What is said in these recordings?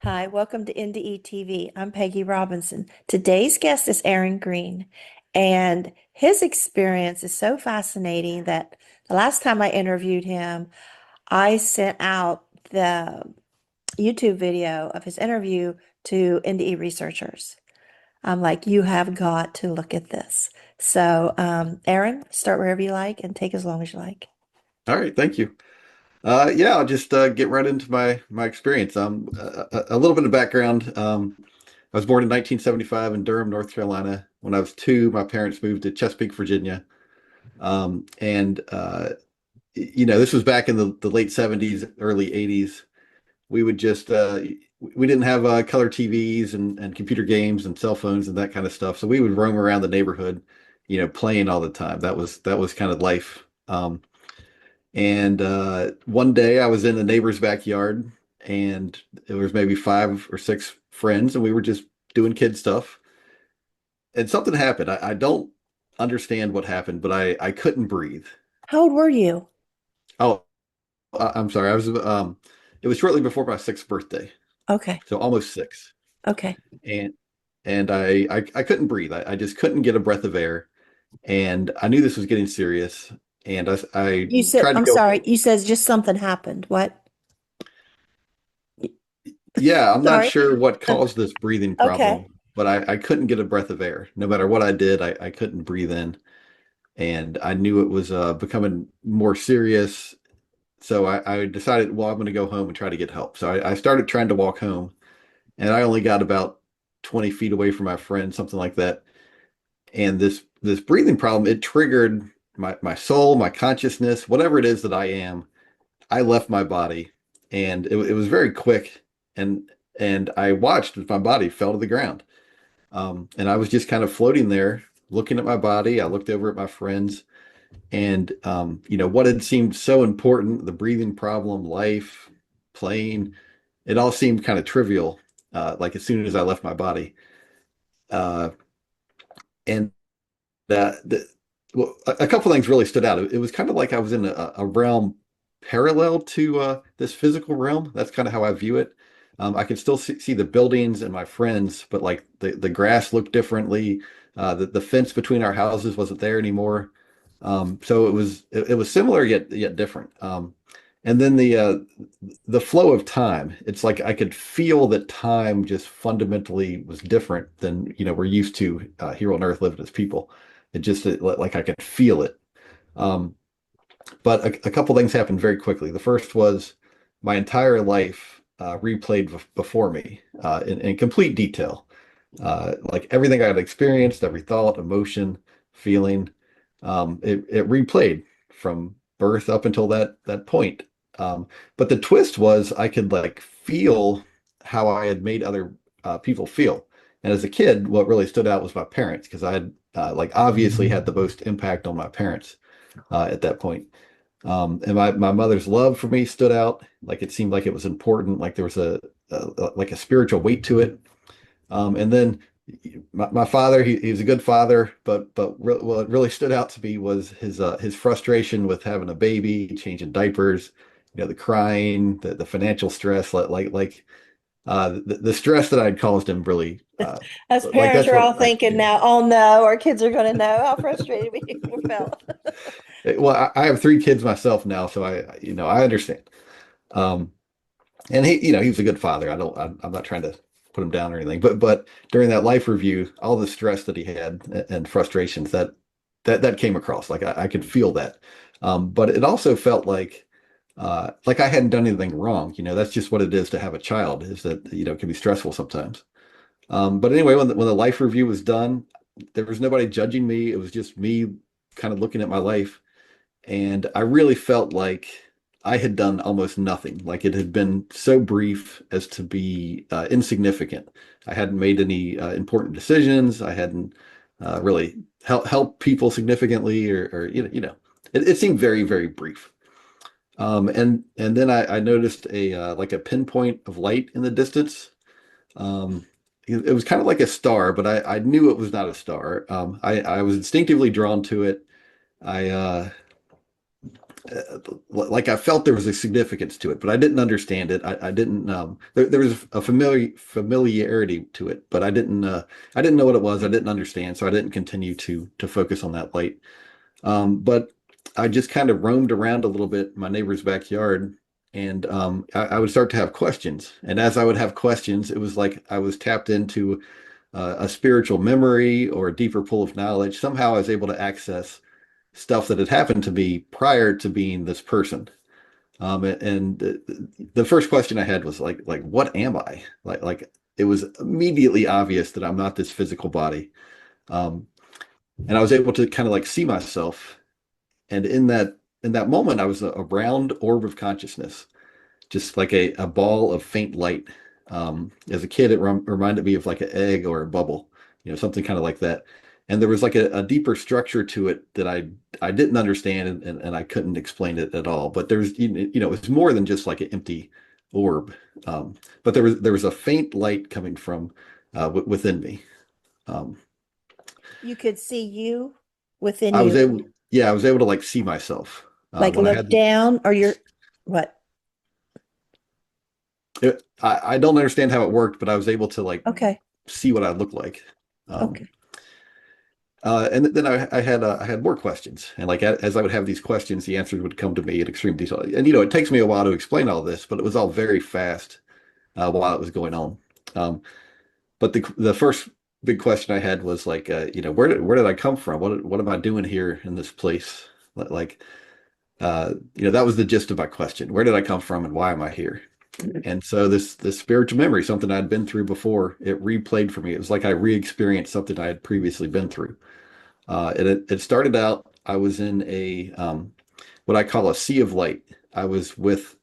Hi, welcome to NDE TV. I'm Peggy Robinson. Today's guest is Aaron Green, and his experience is so fascinating that the last time I interviewed him, I sent out the YouTube video of his interview to NDE researchers. I'm like, you have got to look at this. So, Aaron, start wherever you like and take as long as you like. All right, thank you. Yeah, I'll just get right into my experience. A little bit of background. I was born in 1975 in Durham, North Carolina. When I was two, my parents moved to Chesapeake, Virginia. And this was back in the late 70s, early 80s. We would just we didn't have color TVs and computer games and cell phones and that kind of stuff. So we would roam around the neighborhood, playing all the time. That was kind of life. And one day I was in the neighbor's backyard, and there was maybe five or six friends, and we were just doing kid stuff. And something happened. I don't understand what happened, but I couldn't breathe. How old were you? Oh, I'm sorry. It was shortly before my sixth birthday, Okay, so almost six. okay. And I couldn't breathe. I just couldn't get a breath of air, and I knew this was getting serious. And I You said, tried to I'm go. sorry, you said just something happened. What? Yeah, I'm not Sorry. sure what caused this breathing Okay. problem, but I couldn't get a breath of air. No matter what I did, I couldn't breathe in. And I knew it was becoming more serious. So I decided, well, I'm going to go home and try to get help. So I started trying to walk home, and I only got about 20 feet away from my friend, something like that. And this breathing problem, it triggered my soul, my consciousness, whatever it is that I am. I left my body, and it was very quick, and and I watched as my body fell to the ground. And I was just kind of floating there, looking at my body. I looked over at my friends, and what had seemed so important, the breathing problem, life, playing, it all seemed kind of trivial. Like as soon as I left my body, uh, and the well, a couple things really stood out. It was kind of like I was in a realm parallel to this physical realm. That's kind of how I view it. I could still see the buildings and my friends, but like the grass looked differently. The fence between our houses wasn't there anymore. So it was similar yet different. And then the flow of time. It's like I could feel that time just fundamentally was different than we're used to here on Earth living as people. Like I could feel it. Um, but a couple things happened very quickly. The first was my entire life replayed before me in complete detail. Like everything I had experienced, every thought, emotion, feeling, it replayed from birth up until that point. Um, but the twist was I could like feel how I had made other people feel. And as a kid, what really stood out was my parents because I had like obviously had the most impact on my parents at that point. And my mother's love for me stood out. Like it seemed like it was important. Like there was like a spiritual weight to it. And then my father, he was a good father, but what really stood out to me was his frustration with having a baby, changing diapers, the crying, the financial stress, the stress that I'd caused him really, As like parents, that's we're what all I could thinking do. now, oh no, our kids are going to know how frustrated we felt. Well, I have three kids myself now, so I understand. Um, and he was a good father. I'm not trying to put him down or anything, but during that life review, all the stress that he had and frustrations that came across. Like I could feel that. But it also felt like I hadn't done anything wrong. That's just what it is to have a child, is that, it can be stressful sometimes. But anyway, when the life review was done, there was nobody judging me. It was just me kind of looking at my life. And I really felt like I had done almost nothing. Like it had been so brief as to be insignificant. I hadn't made any important decisions. I hadn't really helped people significantly, or it seemed very, very brief. And then I noticed a like a pinpoint of light in the distance. Um, it was kind of like a star, but I knew it was not a star. I was instinctively drawn to it. I like I felt there was a significance to it, but I didn't understand it. I didn't there was a familiarity to it, but I didn't know what it was. I didn't understand, so I didn't continue to focus on that light. But I just kind of roamed around a little bit in my neighbor's backyard, and I would start to have questions. And as I would have questions, it was like I was tapped into a spiritual memory or a deeper pool of knowledge. Somehow I was able to access stuff that had happened to me prior to being this person. And the first question I had was like, what am I? Like it was immediately obvious that I'm not this physical body. Um, and I was able to kind of like see myself. And in that moment, I was a round orb of consciousness, just like a ball of faint light. As a kid, it reminded me of like an egg or a bubble, something kind of like that. And there was like a deeper structure to it that I didn't understand, and I couldn't explain it at all. But there's it was more than just like an empty orb. But there was a faint light coming from within me. Um, You could see you within I was you, able, yeah, I was able to like see myself like when I look had down, or you're what? I don't understand how it worked, but I was able to like Okay. see what I looked like. Um, Okay. and then I had more questions, and like as I would have these questions, the answers would come to me in extreme detail. And it takes me a while to explain all this, but it was all very fast while it was going on. Um, but the first big question I had was like, where did I come from? What am I doing here in this place? Like, that was the gist of my question. Where did I come from, and why am I here? And so this spiritual memory, something I'd been through before, it replayed for me. It was like I re-experienced something I had previously been through. It started out, I was in a what I call a sea of light. I was with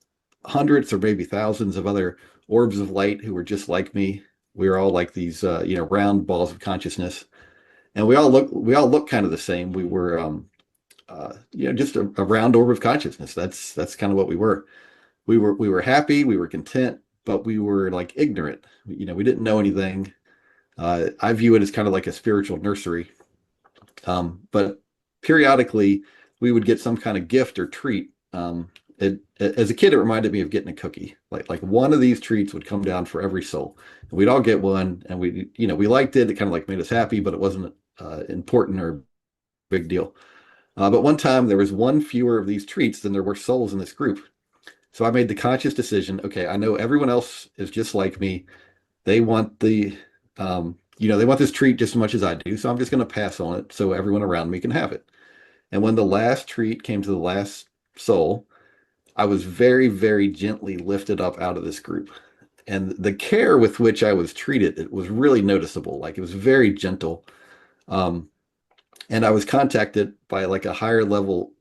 hundreds or maybe thousands of other orbs of light who were just like me. We were all like these round balls of consciousness, and we all look kind of the same. We were just a round orb of consciousness. That's kind of what we were. We were happy, we were content, but we were like ignorant. We didn't know anything. I view it as kind of like a spiritual nursery. But periodically, we would get some kind of gift or treat. As a kid, it reminded me of getting a cookie. Like one of these treats would come down for every soul, and we'd all get one, and we liked it. It kind of like made us happy, but it wasn't important or big deal. But one time, there was one fewer of these treats than there were souls in this group. So I made the conscious decision. Okay, I know everyone else is just like me. They want they want this treat just as much as I do. So I'm just going to pass on it so everyone around me can have it. And when the last treat came to the last soul, I was very, very gently lifted up out of this group. And the care with which I was treated, it was really noticeable. Like it was very gentle. Um, and I was contacted by like a higher level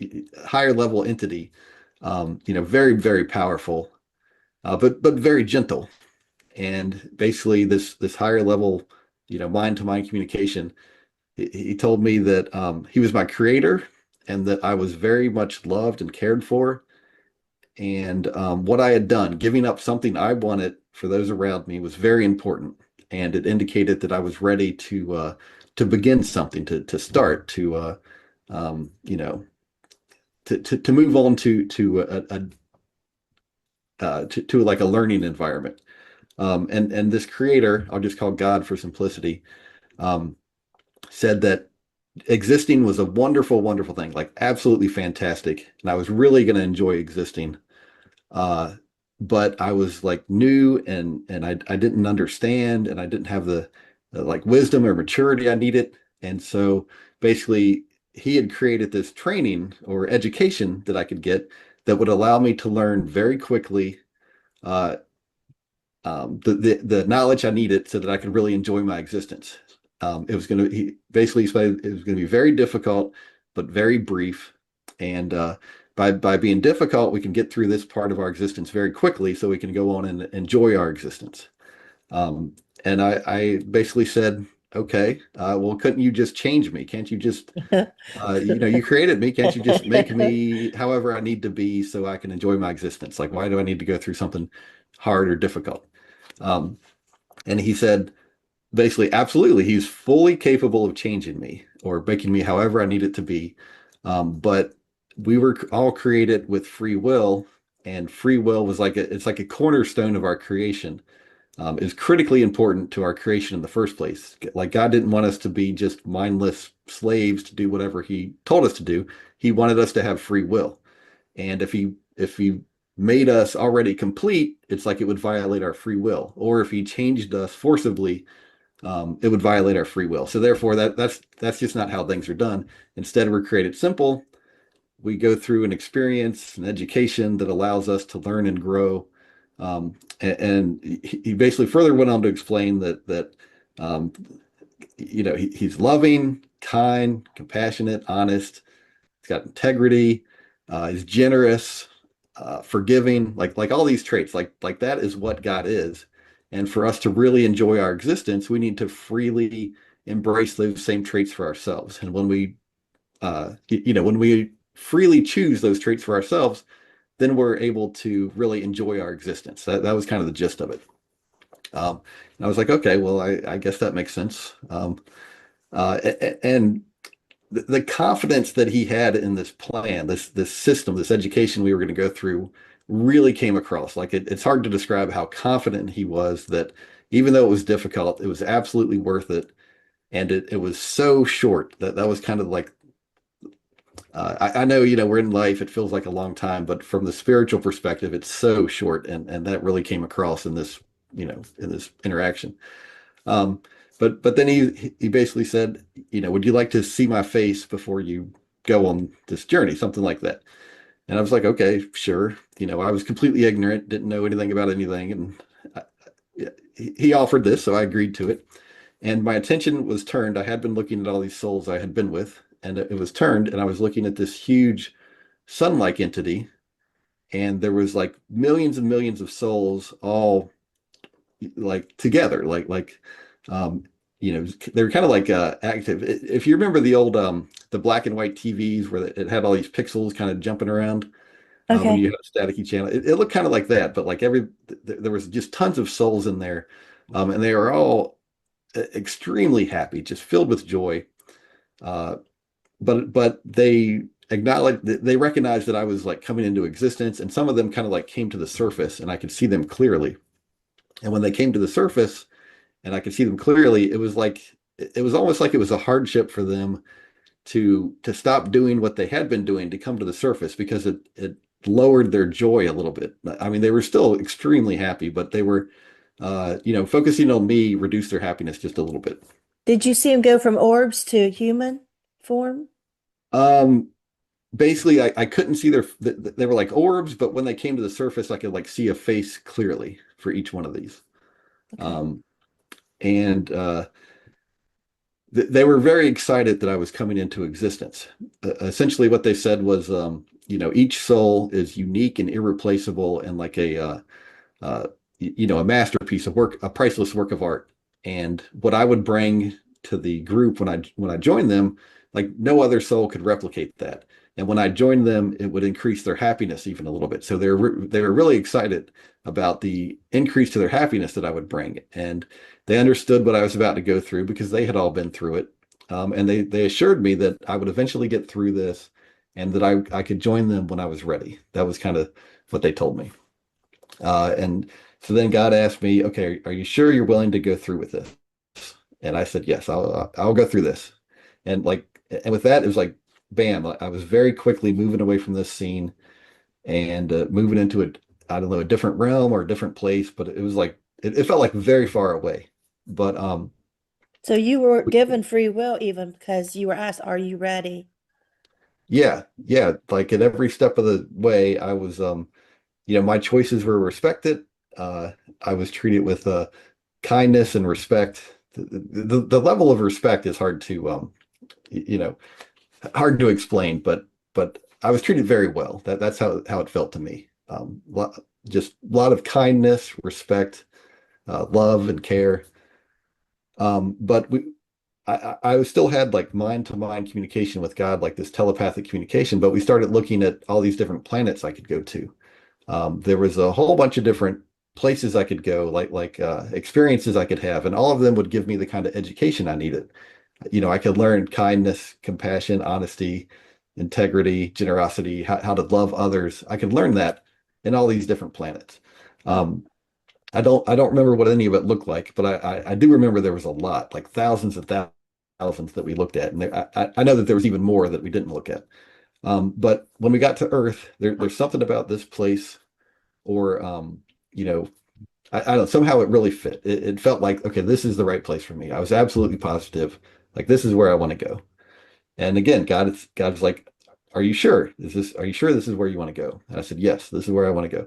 entity, very, very powerful, but very gentle. And basically this higher level, mind to mind communication, he told me that he was my creator and that I was very much loved and cared for. And what I had done, giving up something I wanted for those around me, was very important. And it indicated that I was ready to begin something, to start, um, you know, to move on to like a learning environment. And this creator, I'll just call God for simplicity, um, said that existing was a wonderful, wonderful thing, like absolutely fantastic. And I was really going to enjoy existing. Uh, but I was like new and I didn't understand and I didn't have the like wisdom or maturity I needed. And so basically he had created this training or education that I could get that would allow me to learn very quickly uh, the knowledge I needed so that I could really enjoy my existence. It was going to he basically explained it was going to be very difficult, but very brief. And by being difficult, we can get through this part of our existence very quickly, so we can go on and enjoy our existence. Um, and I basically said, okay, well, couldn't you just change me? Can't you just you created me. Can't you just make me however I need to be so I can enjoy my existence? Like, why do I need to go through something hard or difficult? Um, and he said, basically, absolutely, he's fully capable of changing me or making me however I need it to be. But we were all created with free will, and free will was like it's like a cornerstone of our creation. Is critically important to our creation in the first place. Like God didn't want us to be just mindless slaves to do whatever He told us to do. He wanted us to have free will. And if he made us already complete, it's like it would violate our free will. Or if He changed us forcibly, it would violate our free will. So therefore, that's just not how things are done. Instead, we're created simple. We go through an experience, an education that allows us to learn and grow. And he basically further went on to explain that um, he's loving, kind, compassionate, honest. He's got integrity. He's generous, forgiving, like all these traits. Like that is what God is. And for us to really enjoy our existence, we need to freely embrace those same traits for ourselves. And when we freely choose those traits for ourselves, then we're able to really enjoy our existence. That was kind of the gist of it. And I was like, okay, well, I guess that makes sense. And the confidence that he had in this plan, this system, this education we were going to go through, really came across. Like it's hard to describe how confident he was that even though it was difficult, it was absolutely worth it. And it was so short that was kind of like I know, we're in life, it feels like a long time, but from the spiritual perspective, it's so short. And that really came across in this, in this interaction. Um, but then he basically said, would you like to see my face before you go on this journey? Something like that. And I was like, okay, sure. I was completely ignorant, didn't know anything about anything. And I, he offered this, so I agreed to it. And my attention was turned. I had been looking at all these souls I had been with, and it was turned, and I was looking at this huge sun-like entity, and there was like millions and millions of souls all like together, um, they were kind of like active. If you remember the black and white TVs where it had all these pixels kind of jumping around when you Okay. had a staticky channel, it looked kind of like that, but like there was just tons of souls in there, and they were all extremely happy, just filled with joy. Uh, but they recognized that I was like coming into existence, and some of them kind of like came to the surface, and I could see them clearly. And when they came to the surface, and I could see them clearly, it was almost like it was a hardship for them to stop doing what they had been doing to come to the surface because it lowered their joy a little bit. I mean, they were still extremely happy, but they were focusing on me reduced their happiness just a little bit. Did you see him go from orbs to human form? Um, Basically, I couldn't see they were like orbs, but when they came to the surface, I could like see a face clearly for each one of these. Okay. Um, and they were very excited that I was coming into existence. Essentially, what they said was, each soul is unique and irreplaceable, and like uh, a masterpiece of work, a priceless work of art. And what I would bring to the group when I joined them, like no other soul could replicate that. And when I joined them, it would increase their happiness even a little bit. So they were really excited about the increase to their happiness that I would bring, and they understood what I was about to go through because they had all been through it. And they assured me that I would eventually get through this, and that I could join them when I was ready. That was kind of what they told me. And so then God asked me, okay, are you sure you're willing to go through with this? And I said, yes, I'll go through this. And with that, it was like, bam, I was very quickly moving away from this scene and moving into I don't know, a different realm or a different place, but it was like, it felt like very far away. But So you were given free will even because you were asked, "Are you ready?" yeah, yeah, like at every step of the way, I was, my choices were respected. Uh, I was treated with kindness and respect. The level of respect is you know, hard to explain, but I was treated very well. That's how it felt to me. Just a lot of kindness, respect, love, and care. But I still had like mind to mind communication with God, like this telepathic communication. But we started looking at all these different planets I could go to. There was a whole bunch of different places I could go, like experiences I could have, and all of them would give me the kind of education I needed. I could learn kindness, compassion, honesty, integrity, generosity, how to love others. I could learn that in all these different planets. Um, I don't remember what any of it looked like, but I do remember there was a lot, like thousands and thousands that we looked at, and I know that there was even more that we didn't look at. But when we got to Earth, there's something about this place, or you know, I don't know, somehow it really fit. It felt like, okay, this is the right place for me. I was absolutely positive, like this is where I want to go. And again, God's like, are you sure? Are you sure this is where you want to go? And I said, yes, this is where I want to go.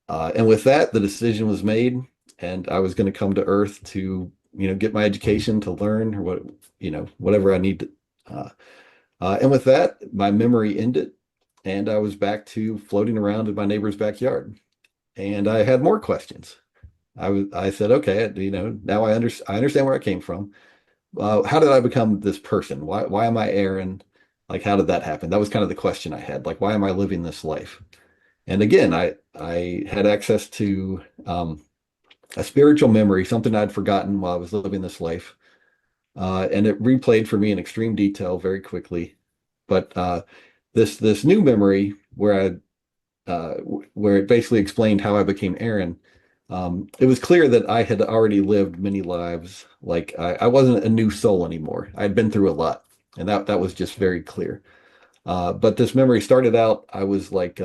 And with that, the decision was made, and I was going to come to Earth to, get my education, to learn, or whatever I need to. And with that, my memory ended, and I was back to floating around in my neighbor's backyard. And I had more questions. I said, okay, now I understand where I came from. How did I become this person? Why am I Aaron? Like, how did that happen? That was kind of the question I had. Like, why am I living this life? And again, I had access to a spiritual memory, something I'd forgotten while I was living this life, and it replayed for me in extreme detail very quickly. But this new memory where it basically explained how I became Aaron. It was clear that I had already lived many lives. Like I wasn't a new soul anymore. I'd been through a lot, and that was just very clear. But this memory started out, I was like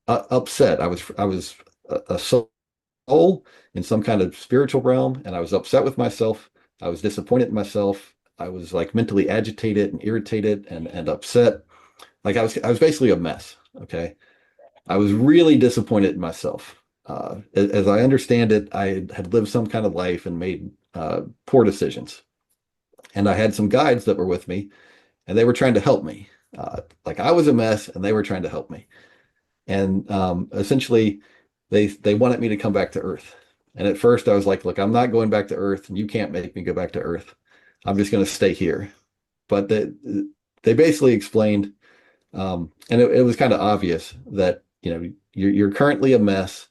upset. I was a soul in some kind of spiritual realm, and I was upset with myself. I was disappointed in myself. I was like mentally agitated and irritated and upset. Like I was basically a mess. Okay. I was really disappointed in myself. As I understand it, I had lived some kind of life and made poor decisions. And I had some guides that were with me, and they were trying to help me. Like I was a mess, and they were trying to help me. And essentially, they wanted me to come back to Earth. And at first, I was like, "Look, I'm not going back to Earth, and you can't make me go back to Earth. I'm just going to stay here." But they basically explained, and it was kind of obvious that you're currently a mess,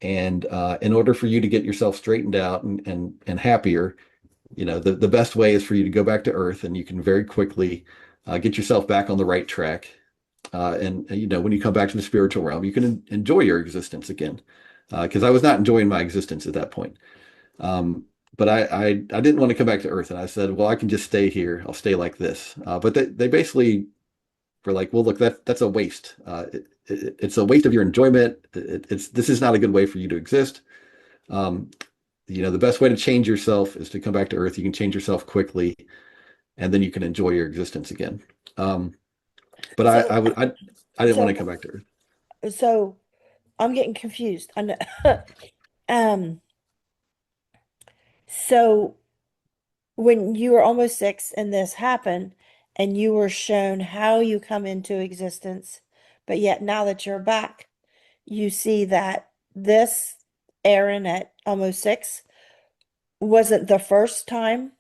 and in order for you to get yourself straightened out and happier, the best way is for you to go back to Earth, and you can very quickly get yourself back on the right track. And when you come back to the spiritual realm, you can enjoy your existence again. Because I was not enjoying my existence at that point. Um, but I didn't want to come back to Earth, and I said, well, I can just stay here. I'll stay like this. But they basically were like, well, look, that's a waste. It's a waste of your enjoyment. This is not a good way for you to exist. Um, the best way to change yourself is to come back to Earth. You can change yourself quickly, and then you can enjoy your existence again. Um, but So, I didn't want to so, come back to Earth. so I'm getting confused. I know. Um, so when you were almost six and this happened, and you were shown how you come into existence, but yet now that you're back, you see that this Aaron at almost six wasn't the first time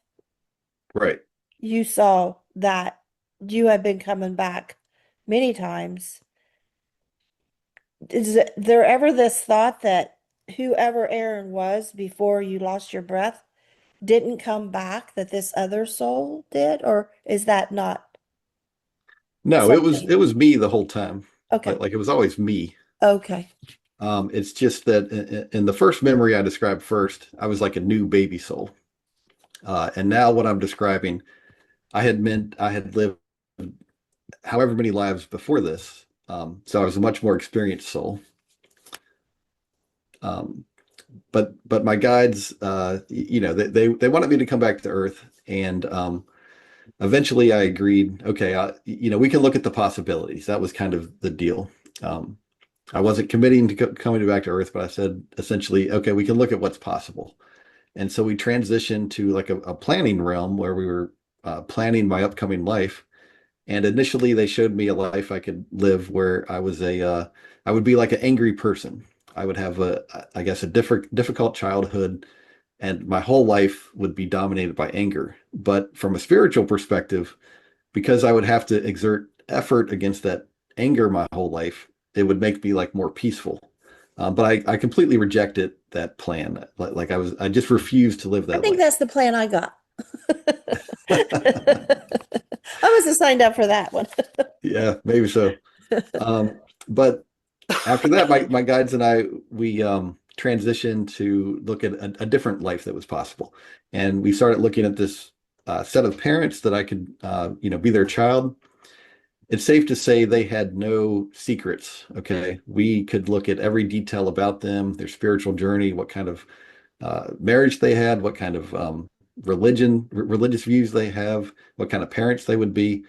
Right. you saw that you had been coming back many times. Is there ever this thought that whoever Aaron was before you lost your breath didn't come back, that this other soul did? Or is that not No, it something? was me the whole time. Okay. Like it was always me. Okay. It's just that in the first memory I described first, I was like a new baby soul. And now what I'm describing, I had lived however many lives before this. So I was a much more experienced soul. Um, but my guides, they wanted me to come back to Earth, and eventually I agreed. Okay, we can look at the possibilities. That was kind of the deal. Um, I wasn't committing to coming back to Earth, but I said essentially, okay, we can look at what's possible. And so we transitioned to like a planning realm where we were planning my upcoming life. And initially, they showed me a life I could live where I would be like an angry person. I would have I guess, a difficult childhood, and my whole life would be dominated by anger. But from a spiritual perspective, because I would have to exert effort against that anger my whole life, it would make me like more peaceful. But I completely rejected that plan. Like I just refused to live I that think life. that's the plan I got. I must have signed up for that one. Yeah, maybe so. But after that, my guides and I, we transitioned to look at a different life that was possible. And we started looking at this set of parents that I could, be their child. It's safe to say they had no secrets. Okay. We could look at every detail about them, their spiritual journey, what kind of marriage they had, what kind of religious views they have, what kind of parents they would be.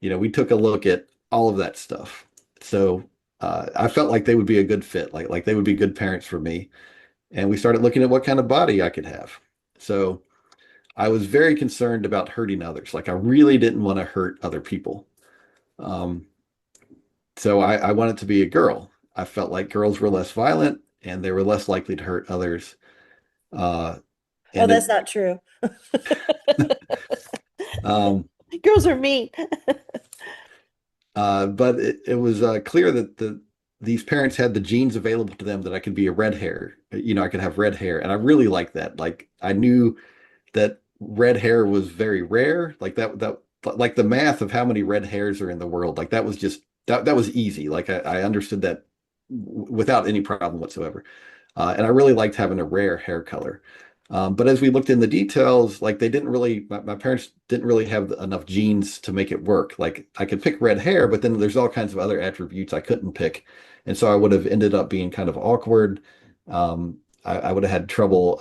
We took a look at all of that stuff. So I felt like they would be a good fit, like they would be good parents for me. And we started looking at what kind of body I could have. So I was very concerned about hurting others. Like I really didn't want to hurt other people. Um, so I wanted to be a girl. I felt like girls were less violent and they were less likely to hurt others. Uh, Oh, and that's not true. um, Girls are mean. but it was clear that these parents had the genes available to them that I could be a red hair. I could have red hair, and I really liked that. Like I knew that red hair was very rare. Like the math of how many red hairs are in the world. Like that was just that was easy. Like I understood that without any problem whatsoever. And I really liked having a rare hair color. But as we looked in the details, like they didn't really, my parents didn't really have enough genes to make it work. Like I could pick red hair, but then there's all kinds of other attributes I couldn't pick. And so I would have ended up being kind of awkward. I would have had trouble,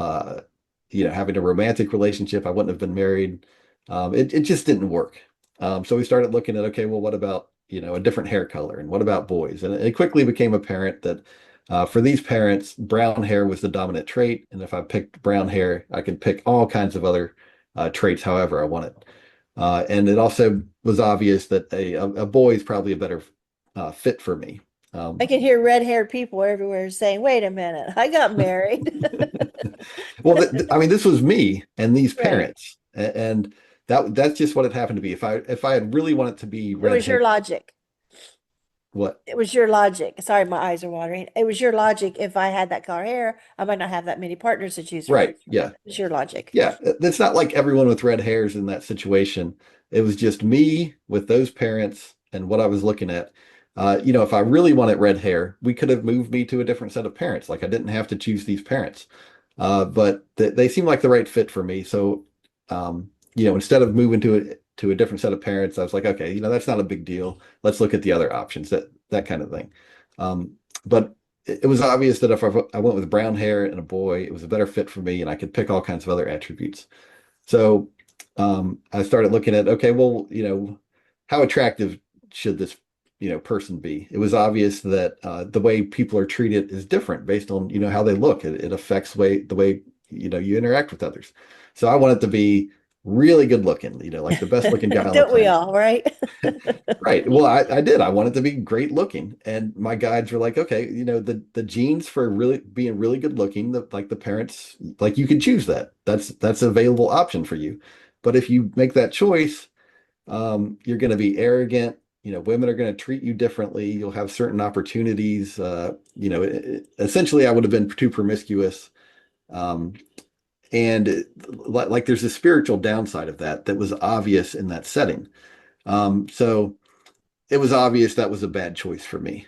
having a romantic relationship. I wouldn't have been married. It just didn't work. So we started looking at, okay, well, what about, a different hair color? And what about boys? And it quickly became apparent that for these parents, brown hair was the dominant trait, and if I picked brown hair, I could pick all kinds of other traits however I wanted. And it also was obvious that a boy is probably a better fit for me. I Um, can hear red-haired people everywhere saying, "Wait a minute, I got married." well, I mean, this was me and these Right. parents, and that's just what it happened to be. If I had really wanted to be It red was hair, your logic. what? It was your logic. Sorry, my eyes are watering. It was your logic. If I had that color hair, I might not have that many partners to choose from. Right? It Yeah. was your logic. Yeah, it's not like everyone with red hairs in that situation. It was just me with those parents and what I was looking at. If I really wanted red hair, we could have moved me to a different set of parents. Like I didn't have to choose these parents, but they seem like the right fit for me. So, instead of moving to a different set of parents, I was like, okay, that's not a big deal. Let's look at the other options, that kind of thing. Um, but it was obvious that if I went with brown hair and a boy, it was a better fit for me, and I could pick all kinds of other attributes. So I started looking at, okay, well, how attractive should this, person be? It was obvious that the way people are treated is different based on, how they look. It affects the way, you interact with others. So I wanted to be really good looking, like the best looking guy on the Don't we planet. all, right? Right. Well, I did. I wanted to be great looking. And my guides were like, okay, the genes for really being really good looking, like the parents, like you can choose that. That's an available option for you. But if you make that choice, you're going to be arrogant. Women are going to treat you differently. You'll have certain opportunities. Essentially, I would have been too promiscuous. Um, and there's a spiritual downside of that was obvious in that setting. So it was obvious that was a bad choice for me.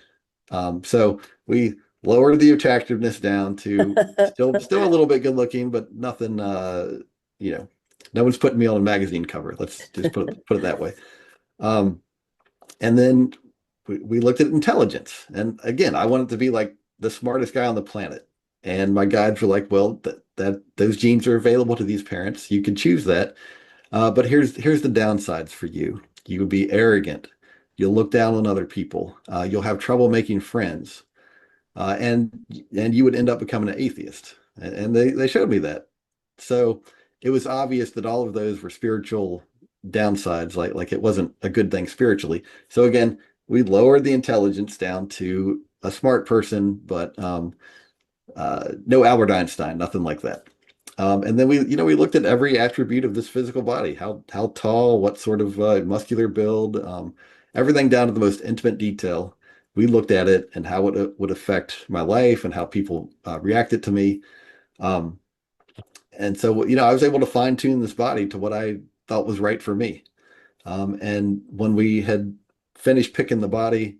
So we lowered the attractiveness down to still a little bit good looking, but nothing. You know, no one's putting me on a magazine cover. Let's just put it that way. Um, and then we looked at intelligence, and again, I wanted to be like the smartest guy on the planet. And my guides were like, "Well, that those genes are available to these parents. You can choose that." But here's the downsides for you. You would be arrogant. You'll look down on other people. You'll have trouble making friends, and you would end up becoming an atheist. And they showed me that. So it was obvious that all of those were spiritual downsides. Like it wasn't a good thing spiritually. So again, we lowered the intelligence down to a smart person, but no Albert Einstein, nothing like that. And then we looked at every attribute of this physical body, how tall, what sort of muscular build, everything down to the most intimate detail. We looked at it and how it would affect my life and how people reacted to me. Um, and so, I was able to fine tune this body to what I thought was right for me. And when we had finished picking the body,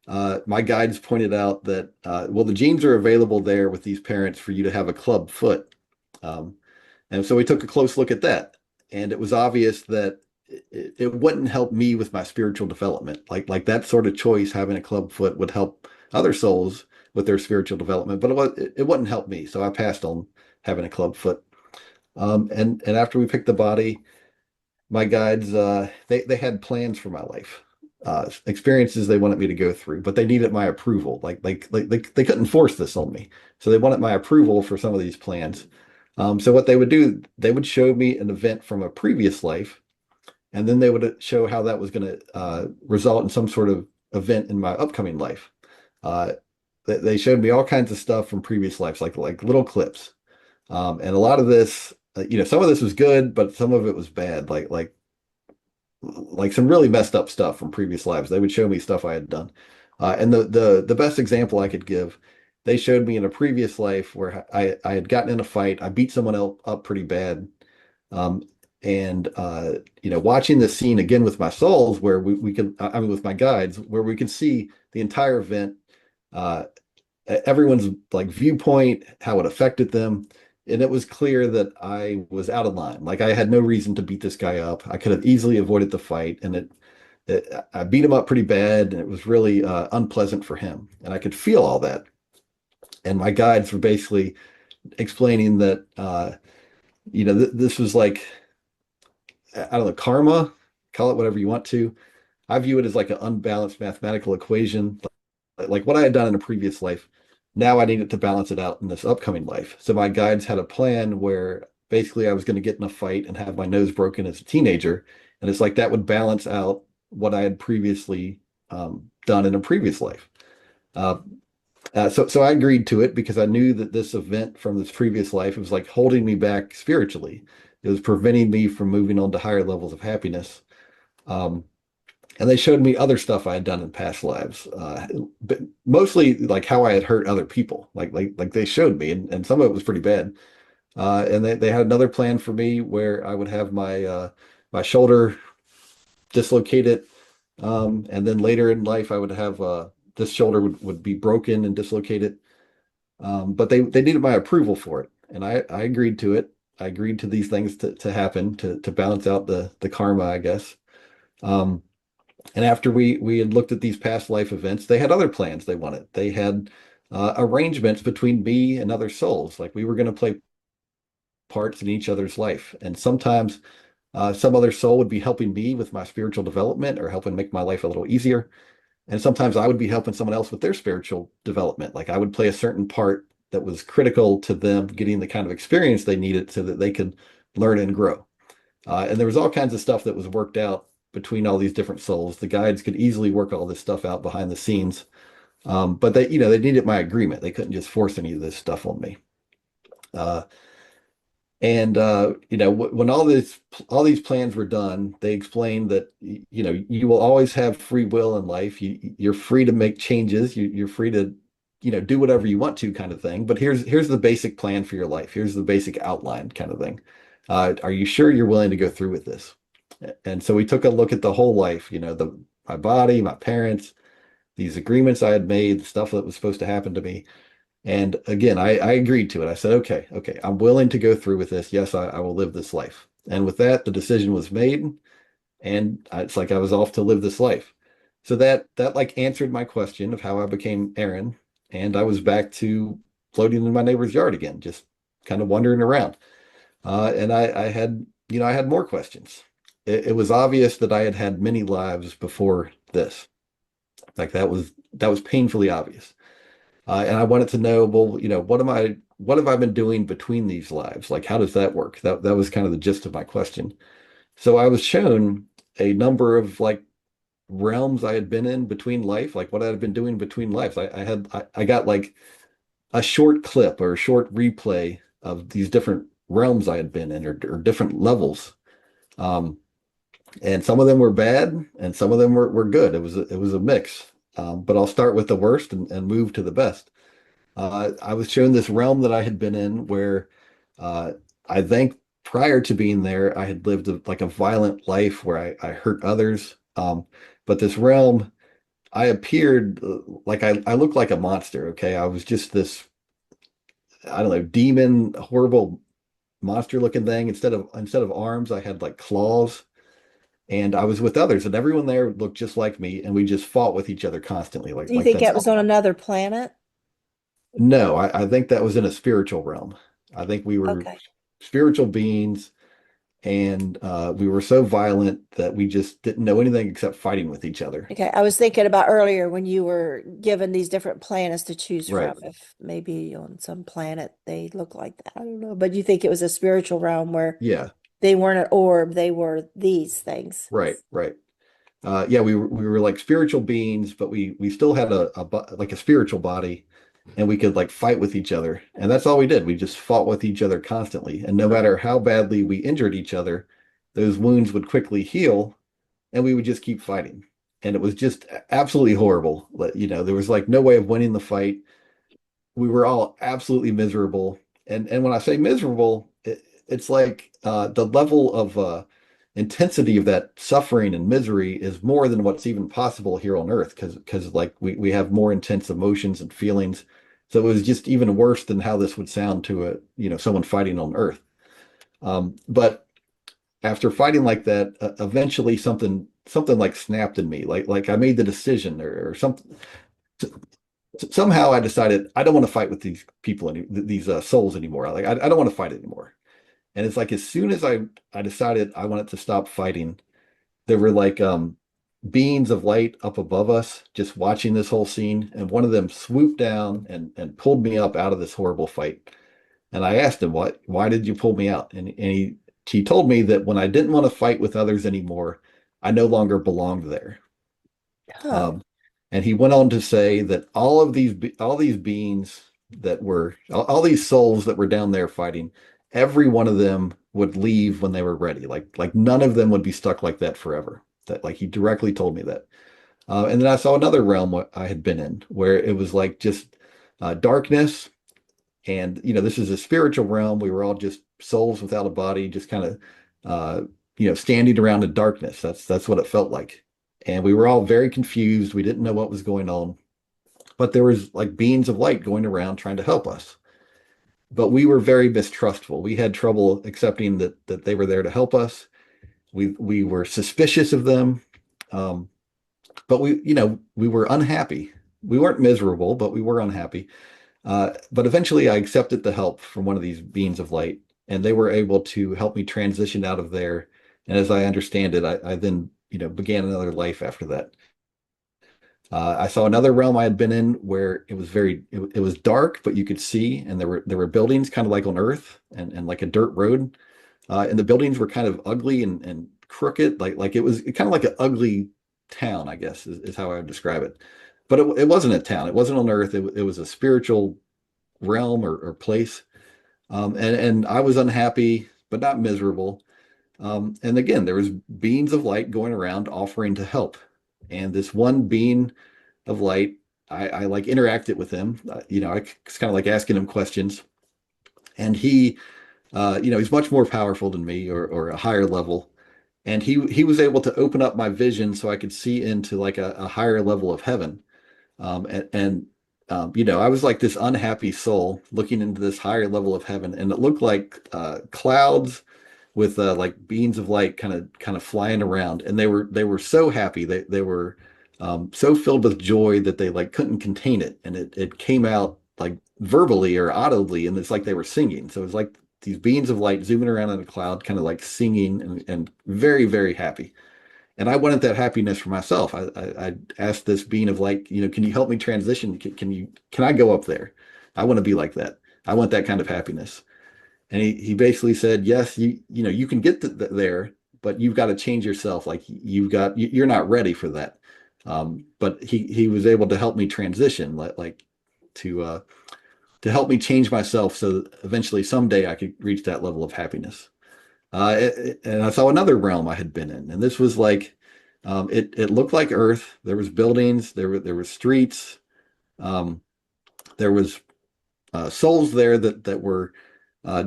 my guides pointed out that, well, the genes are available there with these parents for you to have a club foot. Um, and so we took a close look at that. And it was obvious that it wouldn't help me with my spiritual development. Like that sort of choice, having a club foot would help other souls with their spiritual development, but it wouldn't help me. So I passed on having a club foot. And after we picked the body, my guides they had plans for my life, experiences they wanted me to go through, but they needed my approval. Like they couldn't force this on me, so they wanted my approval for some of these plans. So what they would do, they would show me an event from a previous life, and then they would show how that was going to result in some sort of event in my upcoming life. Uh, they showed me all kinds of stuff from previous lives, like little clips. And a lot of this, some of this was good, but some of it was bad. Like some really messed up stuff from previous lives. They would show me stuff I had done. And the best example I could give, they showed me in a previous life where I had gotten in a fight. I beat someone else up pretty bad. Um, and watching this scene again with my souls, where we can, I mean, with my guides, where we can see the entire event, uh, everyone's like viewpoint, how it affected them. And it was clear that I was out of line. Like I had no reason to beat this guy up. I could have easily avoided the fight, and I beat him up pretty bad, and it was really unpleasant for him. And I could feel all that. And my guides were basically explaining that, this was like, I don't know, karma, call it whatever you want to. I view it as like an unbalanced mathematical equation, like what I had done in a previous life. Now I needed to balance it out in this upcoming life. So my guides had a plan where basically I was going to get in a fight and have my nose broken as a teenager. And it's like that would balance out what I had previously done in a previous life. Uh, so I agreed to it because I knew that this event from this previous life, it was like holding me back spiritually. It was preventing me from moving on to higher levels of happiness. Um, and they showed me other stuff I had done in past lives, but mostly like how I had hurt other people. Like they showed me, and some of it was pretty bad. And they had another plan for me where I would have my shoulder dislocated, and then later in life I would have this shoulder would be broken and dislocated. But they needed my approval for it, and I agreed to it. I agreed to these things to happen to balance out the karma, I guess. Um, and after we had looked at these past life events, they had other plans they wanted. They had arrangements between me and other souls. Like we were going to play parts in each other's life. And sometimes some other soul would be helping me with my spiritual development or helping make my life a little easier. And sometimes I would be helping someone else with their spiritual development. Like I would play a certain part that was critical to them getting the kind of experience they needed so that they could learn and grow. And there was all kinds of stuff that was worked out between all these different souls. The guides could easily work all this stuff out behind the scenes. But they needed my agreement. They couldn't just force any of this stuff on me. Uh, and when all these plans were done, they explained that you will always have free will in life. You're free to make changes. You're free to do whatever you want to, kind of thing. But here's the basic plan for your life. Here's the basic outline, kind of thing. Are you sure you're willing to go through with this? And so we took a look at the whole life. My body, my parents, these agreements I had made, the stuff that was supposed to happen to me. And again, I agreed to it. I said, okay, I'm willing to go through with this. Yes, I will live this life. And with that, the decision was made, and it's like I was off to live this life. So that like answered my question of how I became Aaron, and I was back to floating in my neighbor's yard again, just kind of wandering around. And I had more questions. It was obvious that I had had many lives before this. Like that was painfully obvious. And I wanted to know, well, what have I been doing between these lives? Like, how does that work? That was kind of the gist of my question. So I was shown a number of like realms I had been in between life, like what I had been doing between lives. I got like a short clip or a short replay of these different realms I had been in, or different levels. Um, and some of them were bad, and some of them were good. It was a mix. But I'll start with the worst and move to the best. I was shown this realm that I had been in where uh, I think prior to being there, I had lived like a violent life where I hurt others. But this realm, I appeared like I looked like a monster. Okay, I was just this, I don't know, demon, horrible monster looking thing. Instead of arms, I had like claws, and I was with others, and everyone there looked just like me, and we just fought with each other constantly. Do you Like think that's it was on another planet? no, I think that was in a spiritual realm. I think we were Okay. spiritual beings, and we were so violent that we just didn't know anything except fighting with each other. Okay. I was thinking about earlier when you were given these different planets to choose Right. from, if maybe on some planet they look like that. I don't know. But you think it was a spiritual realm where Yeah. they weren't an orb, they were these things. Right. Right. Yeah, we were like spiritual beings, but we still had like a spiritual body, and we could like fight with each other. And that's all we did. We just fought with each other constantly. And no matter how badly we injured each other, those wounds would quickly heal, and we would just keep fighting. And it was just absolutely horrible. There was like no way of winning the fight. We were all absolutely miserable. And when I say miserable, it's like the level of intensity of that suffering and misery is more than what's even possible here on Earth, because like we have more intense emotions and feelings. So it was just even worse than how this would sound to someone fighting on Earth. But after fighting like that, eventually something like snapped in me. Like I made the decision, or something. Somehow I decided I don't want to fight with these people, these souls anymore. Like I don't want to fight anymore. And it's like as soon as I decided I wanted to stop fighting, there were like beings of light up above us, just watching this whole scene, and one of them swooped down and pulled me up out of this horrible fight. And I asked him, why did you pull me out? And he told me that when I didn't want to fight with others anymore, I no longer belonged there. Huh. Um, and he went on to say that all these beings that were all these souls that were down there fighting, every one of them would leave when they were ready. Like none of them would be stuck like that forever. That like he directly told me that. And then I saw another realm I had been in where it was like just darkness. And this is a spiritual realm. We were all just souls without a body, just kind of standing around in darkness. That's what it felt like. And we were all very confused. We didn't know what was going on, but there was like beings of light going around trying to help us. But we were very mistrustful. We had trouble accepting that they were there to help us. We were suspicious of them. Um, but we were unhappy. We weren't miserable, but we were unhappy. But eventually I accepted the help from one of these beings of light, and they were able to help me transition out of there. And as I understand it, I then, began another life after that. I saw another realm I had been in where it was dark, but you could see, and there were buildings kind of like on Earth, and like a dirt road. And the buildings were kind of ugly and crooked, like it was kind of like an ugly town, I guess is how I would describe it. But it wasn't a town. It wasn't on Earth. It was a spiritual realm or place. And I was unhappy, but not miserable. And again, there was beings of light going around offering to help. And this one being of light, I like interacted with him. I was kind of like asking him questions. And he's much more powerful than me, or a higher level. And he was able to open up my vision so I could see into like a higher level of heaven. I was like this unhappy soul looking into this higher level of heaven, and it looked like clouds with like beams of light kind of flying around, and they were so happy. They were so filled with joy that they like couldn't contain it, and it came out like verbally or audibly, and it's like they were singing. So it was like these beams of light zooming around in a cloud, kind of like singing and very, very happy. And I wanted that happiness for myself. I asked this being of like, can you help me transition? Can I go up there? I want to be like that. I want that kind of happiness. And he basically said, yes, you can get there, but you've got to change yourself. Like you're not ready for that. But he was able to help me transition, like to help me change myself so that eventually someday I could reach that level of happiness. And I saw another realm I had been in, and this was like it looked like Earth. There was buildings, there were streets, um, there was souls there that were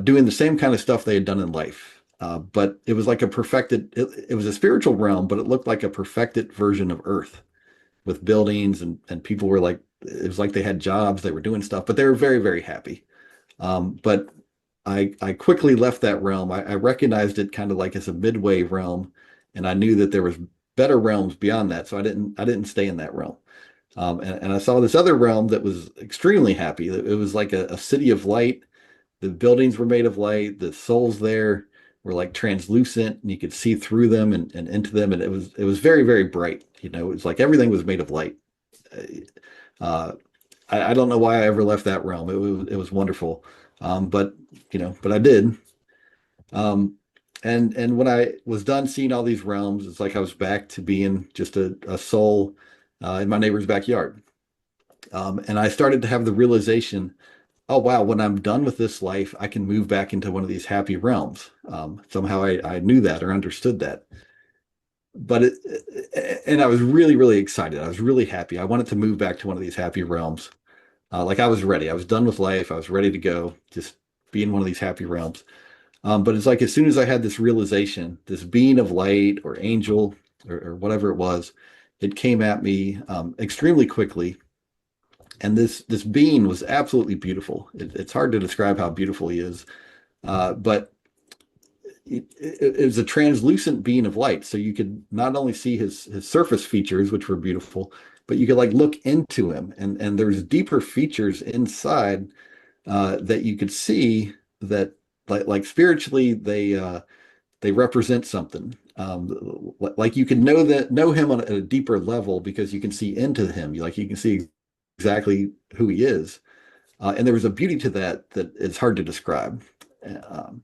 doing the same kind of stuff they had done in life. But it was like it was a spiritual realm, but it looked like a perfected version of Earth with buildings and people were like, it was like they had jobs, they were doing stuff, but they were very, very happy. But I quickly left that realm. I recognized it kind of like as a midway realm, and I knew that there was better realms beyond that. So I didn't stay in that realm. And I saw this other realm that was extremely happy. It was like a city of light. The buildings were made of light. The souls there were like translucent, and you could see through them and into them. And it was very, very bright. It was like everything was made of light. Uh, I don't know why I ever left that realm. It was wonderful. But but I did. Um, and when I was done seeing all these realms, it's like I was back to being just a soul in my neighbor's backyard. And I started to have the realization, oh wow, when I'm done with this life, I can move back into one of these happy realms. Somehow I knew that or understood that. But and I was really, really excited. I was really happy. I wanted to move back to one of these happy realms. Like I was ready. I was done with life. I was ready to go, just be in one of these happy realms. But it's like as soon as I had this realization, this being of light or angel or whatever it was, it came at me extremely quickly. And this being was absolutely beautiful. It's hard to describe how beautiful he is, but it was a translucent being of light. So you could not only see his surface features, which were beautiful, but you could like look into him, and there's deeper features inside that you could see that like spiritually they represent something. Like you can know him on a deeper level because you can see into him. You can see exactly who he is, and there was a beauty to that it's hard to describe. Um,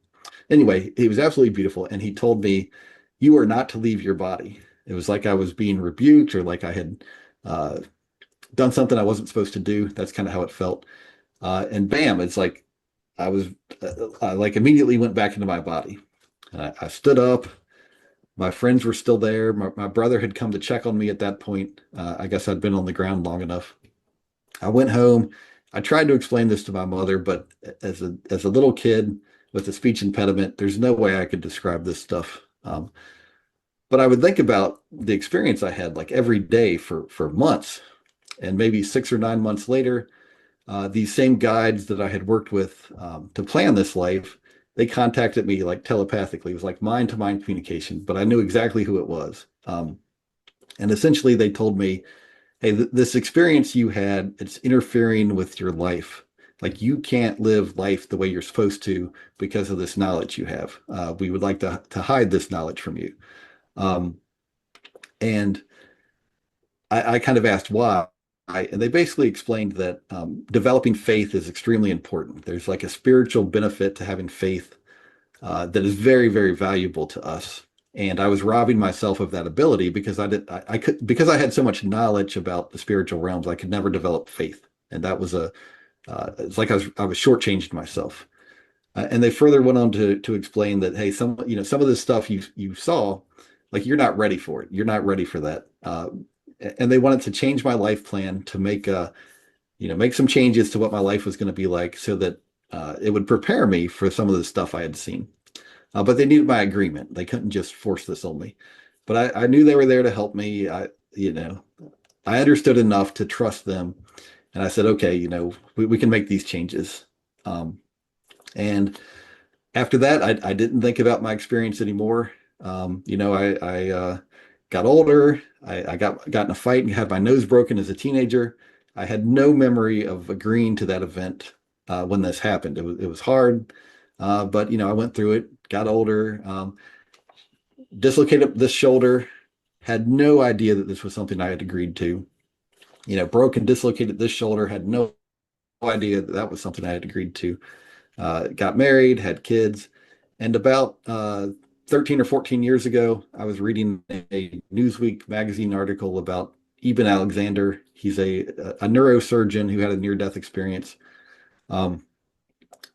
anyway, he was absolutely beautiful, and he told me, "You are not to leave your body." It was like I was being rebuked, or like I had uh, done something I wasn't supposed to do. That's kind of how it felt. And bam, it's like I was I like immediately went back into my body. And I stood up. My friends were still there. My brother had come to check on me at that point. I guess I'd been on the ground long enough. I went home. I tried to explain this to my mother, but as a little kid with a speech impediment, there's no way I could describe this stuff. But I would think about the experience I had like every day for months, and maybe 6 or 9 months later, these same guides that I had worked with to plan this life, they contacted me like telepathically. It was like mind to mind communication, but I knew exactly who it was. And essentially, they told me, hey, this experience you had, it's interfering with your life. Like you can't live life the way you're supposed to because of this knowledge you have. We would like to hide this knowledge from you. Um, and I kind of asked why. And they basically explained that developing faith is extremely important. There's like a spiritual benefit to having faith that is very, very valuable to us. And I was robbing myself of that ability because I could, because I had so much knowledge about the spiritual realms, I could never develop faith. And that was it's like I was shortchanging myself. And they further went on to explain that, hey, some of this stuff you saw, like you're not ready for it. You're not ready for that. And they wanted to change my life plan to make some changes to what my life was going to be like so that it would prepare me for some of the stuff I had seen. But they needed my agreement. They couldn't just force this on me. But I knew they were there to help me. I understood enough to trust them. And I said, okay, we can make these changes. And after that, I didn't think about my experience anymore. I got older. I got in a fight and had my nose broken as a teenager. I had no memory of agreeing to that event when this happened. It was hard, but I went through it. Got older, dislocated this shoulder. Had no idea that this was something I had agreed to. Broke and dislocated this shoulder. Had no idea that that was something I had agreed to. Got married, had kids, and about 13 or 14 years ago, I was reading a Newsweek magazine article about Eben Alexander. He's a neurosurgeon who had a near-death experience. Um,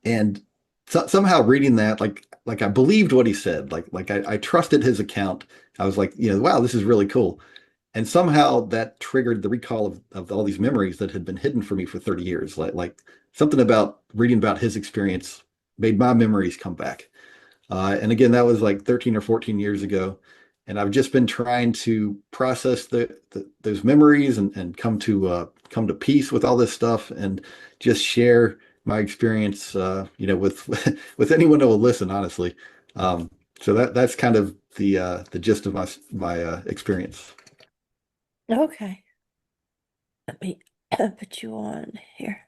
and somehow reading that, like I believed what he said, like I trusted his account. I was like, wow, this is really cool. And somehow that triggered the recall of all these memories that had been hidden from me for 30 years. Like something about reading about his experience made my memories come back. And again, that was like 13 or 14 years ago. And I've just been trying to process those memories and come to peace with all this stuff and just share my experience, with with anyone that will listen, honestly. So that's kind of the gist of my experience. Okay. Let me put you on here.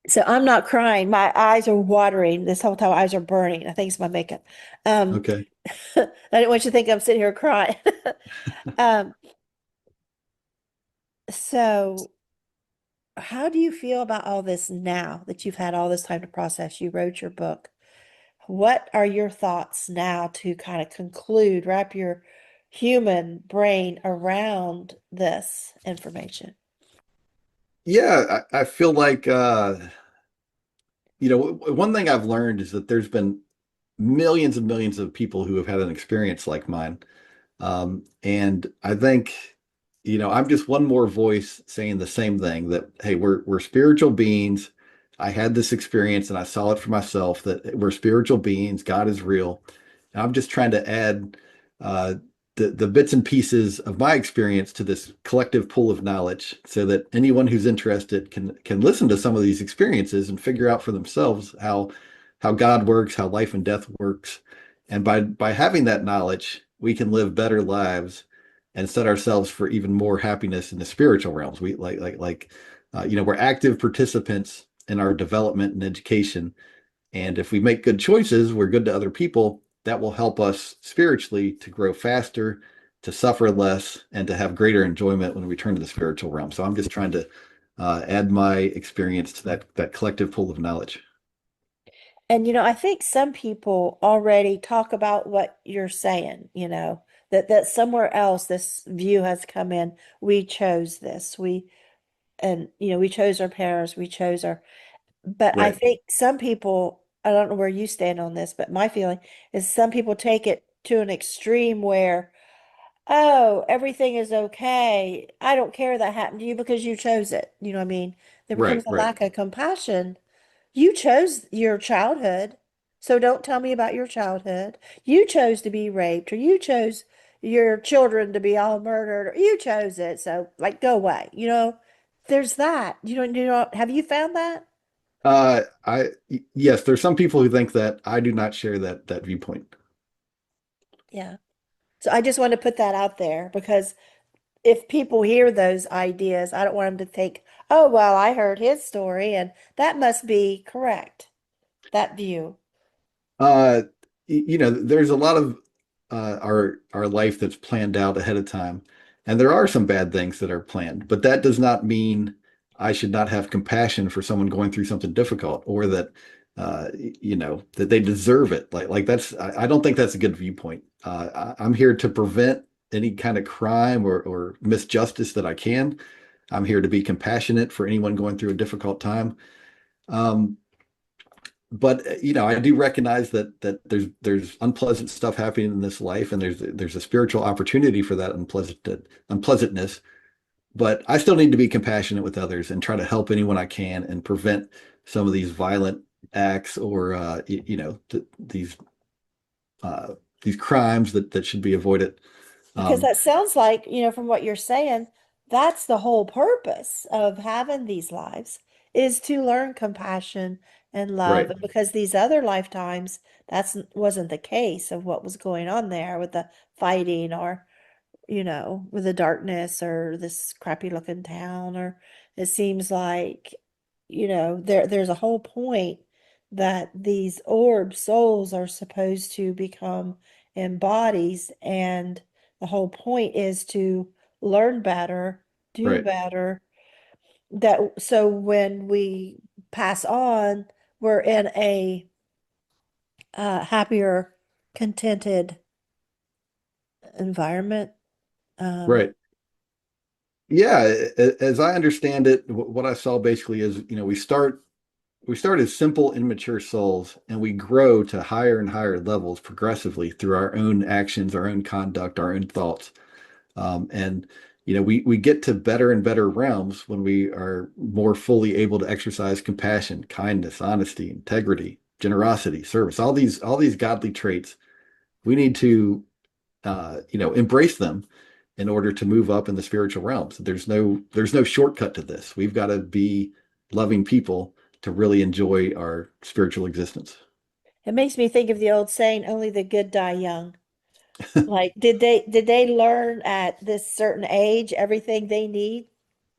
So I'm not crying. My eyes are watering this whole time. My eyes are burning. I think it's my makeup. Um, Okay. I didn't want you to think I'm sitting here crying. Um, so how do you feel about all this now that you've had all this time to process? You wrote your book. What are your thoughts now to kind of conclude, wrap your human brain around this information? Yeah, I feel like one thing I've learned is that there's been millions and millions of people who have had an experience like mine. And I think, I'm just one more voice saying the same thing that, hey, we're spiritual beings. I had this experience and I saw it for myself that we're spiritual beings. God is real. And I'm just trying to add uh, the bits and pieces of my experience to this collective pool of knowledge so that anyone who's interested can listen to some of these experiences and figure out for themselves how God works, how life and death works. And by having that knowledge, we can live better lives and set ourselves for even more happiness in the spiritual realms. We we're active participants in our development and education. And if we make good choices, we're good to other people. That will help us spiritually to grow faster, to suffer less, and to have greater enjoyment when we return to the spiritual realm. So I'm just trying to add my experience to that collective pool of knowledge. And I think some people already talk about what you're saying, that somewhere else this view has come in. We chose this. We chose our parents, we chose our, but I Right, think some people, I don't know where you stand on this, but my feeling is some people take it to an extreme where, oh, everything is okay. I don't care that happened to you because you chose it. You know what I mean? There becomes right, a right. lack of compassion. You chose your childhood, so don't tell me about your childhood. You chose to be raped, or you chose your children to be all murdered, or you chose it, so like go away. There's that. Have you found that? Yes, there's some people who think that. I do not share that viewpoint. Yeah. So I just want to put that out there because if people hear those ideas, I don't want them to think, oh, well, I heard his story and that must be correct, that view. Uh, there's a lot of our life that's planned out ahead of time, and there are some bad things that are planned, but that does not mean I should not have compassion for someone going through something difficult, or that that they deserve it. Like that's I don't think that's a good viewpoint. I'm here to prevent any kind of crime or misjustice that I can. I'm here to be compassionate for anyone going through a difficult time. Um, but I do recognize that there's unpleasant stuff happening in this life, and there's a spiritual opportunity for that unpleasantness. But I still need to be compassionate with others and try to help anyone I can and prevent some of these violent acts or uh, these crimes that should be avoided. Because Um, that sounds like, from what you're saying, that's the whole purpose of having these lives is to learn compassion and love. right, And because these other lifetimes, that's wasn't the case of what was going on there with the fighting or with the darkness or this crappy looking town, or it seems like, there's a whole point that these orb souls are supposed to become in bodies, and the whole point is to learn better, do right, better, that so when we pass on, we're in a happier, contented environment. Um, right. Yeah, as I understand it, what I saw basically is, we start as simple, immature souls, and we grow to higher and higher levels progressively through our own actions, our own conduct, our own thoughts. And we get to better and better realms when we are more fully able to exercise compassion, kindness, honesty, integrity, generosity, service, all these godly traits. We need to embrace them in order to move up in the spiritual realms. There's no shortcut to this. We've got to be loving people to really enjoy our spiritual existence. It makes me think of the old saying, only the good die young. Like, did they learn at this certain age everything they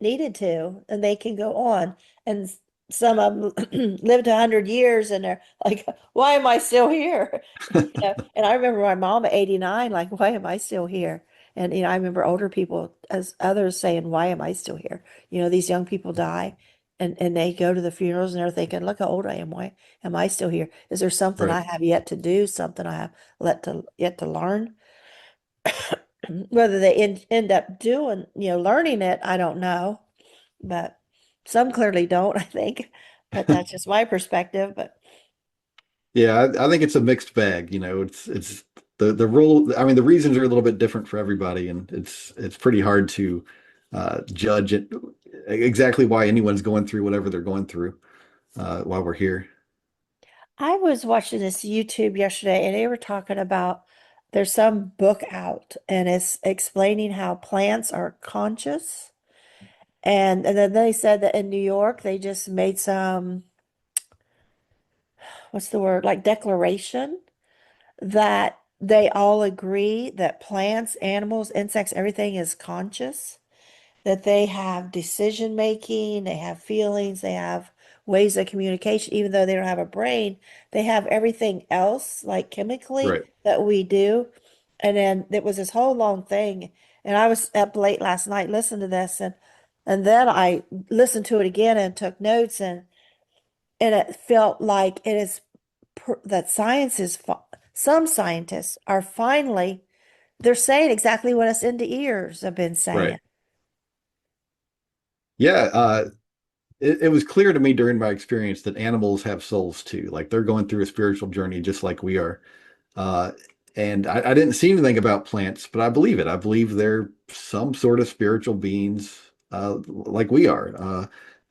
needed to, and they can go on. And some of them lived 100 years, and they're like, "Why am I still here?" And I remember my mom at 89, like, "Why am I still here?" And I remember older people as others saying, "Why am I still here?" These young people die, and they go to the funerals, and they're thinking, "Look how old I am. Why am I still here? Is there something Right. I have yet to do? Something I have yet to learn?" Whether they end up doing, learning it, I don't know, but some clearly don't, I think. But that's just my perspective. But Yeah, I think it's a mixed bag. It's the rule. I mean, the reasons are a little bit different for everybody, and it's pretty hard to judge it exactly why anyone's going through whatever they're going through while we're here. I was watching this YouTube yesterday, and they were talking about there's some book out, and it's explaining how plants are conscious. And then they said that in New York, they just made some, what's the word, like declaration that they all agree that plants, animals, insects, everything is conscious, that they have decision making, they have feelings, they have ways of communication, even though they don't have a brain, they have everything else, like chemically, Right. that we do. And then it was this whole long thing. And I was up late last night listening to this, and then I listened to it again and took notes, and it felt like it is that science is some scientists are finally, they're saying exactly what us NDEers have been Right. saying. Yeah. It was clear to me during my experience that animals have souls too. Like they're going through a spiritual journey just like we are. Uh, and I didn't see anything about plants, but I believe it. I believe they're some sort of spiritual beings, like we are.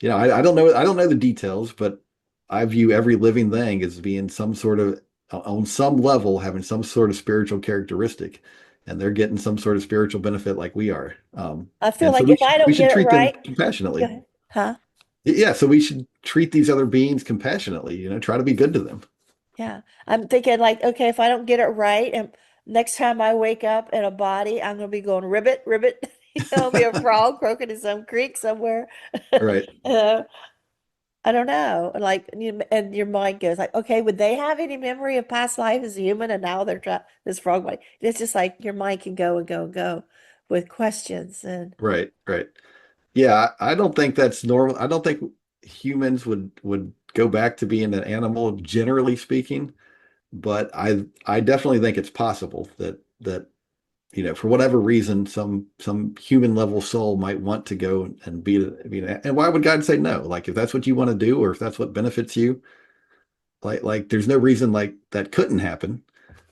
I don't know the details, but I view every living thing as being some sort of, on some level, having some sort of spiritual characteristic, and they're getting some sort of spiritual benefit like we are. I feel And so like we if I should we don't should get it treat them right, go compassionately. ahead. Huh? Yeah, so we should treat these other beings compassionately, try to be good to them. Yeah. I'm thinking like, okay, if I don't get it right, and next time I wake up in a body, I'm gonna be going ribbit, ribbit. I'll be a frog croaking in some creek somewhere. Right, Uh, I don't know. Like, and your mind goes like, okay, would they have any memory of past life as a human, and now they're this frog body? It's just like your mind can go and go and go with questions. And right. Yeah, I don't think that's normal. I don't think humans would go back to being an animal, generally speaking, but I definitely think it's possible that for whatever reason, some human level soul might want to go and and why would God say no? Like if that's what you want to do, or if that's what benefits you, like there's no reason like that couldn't happen.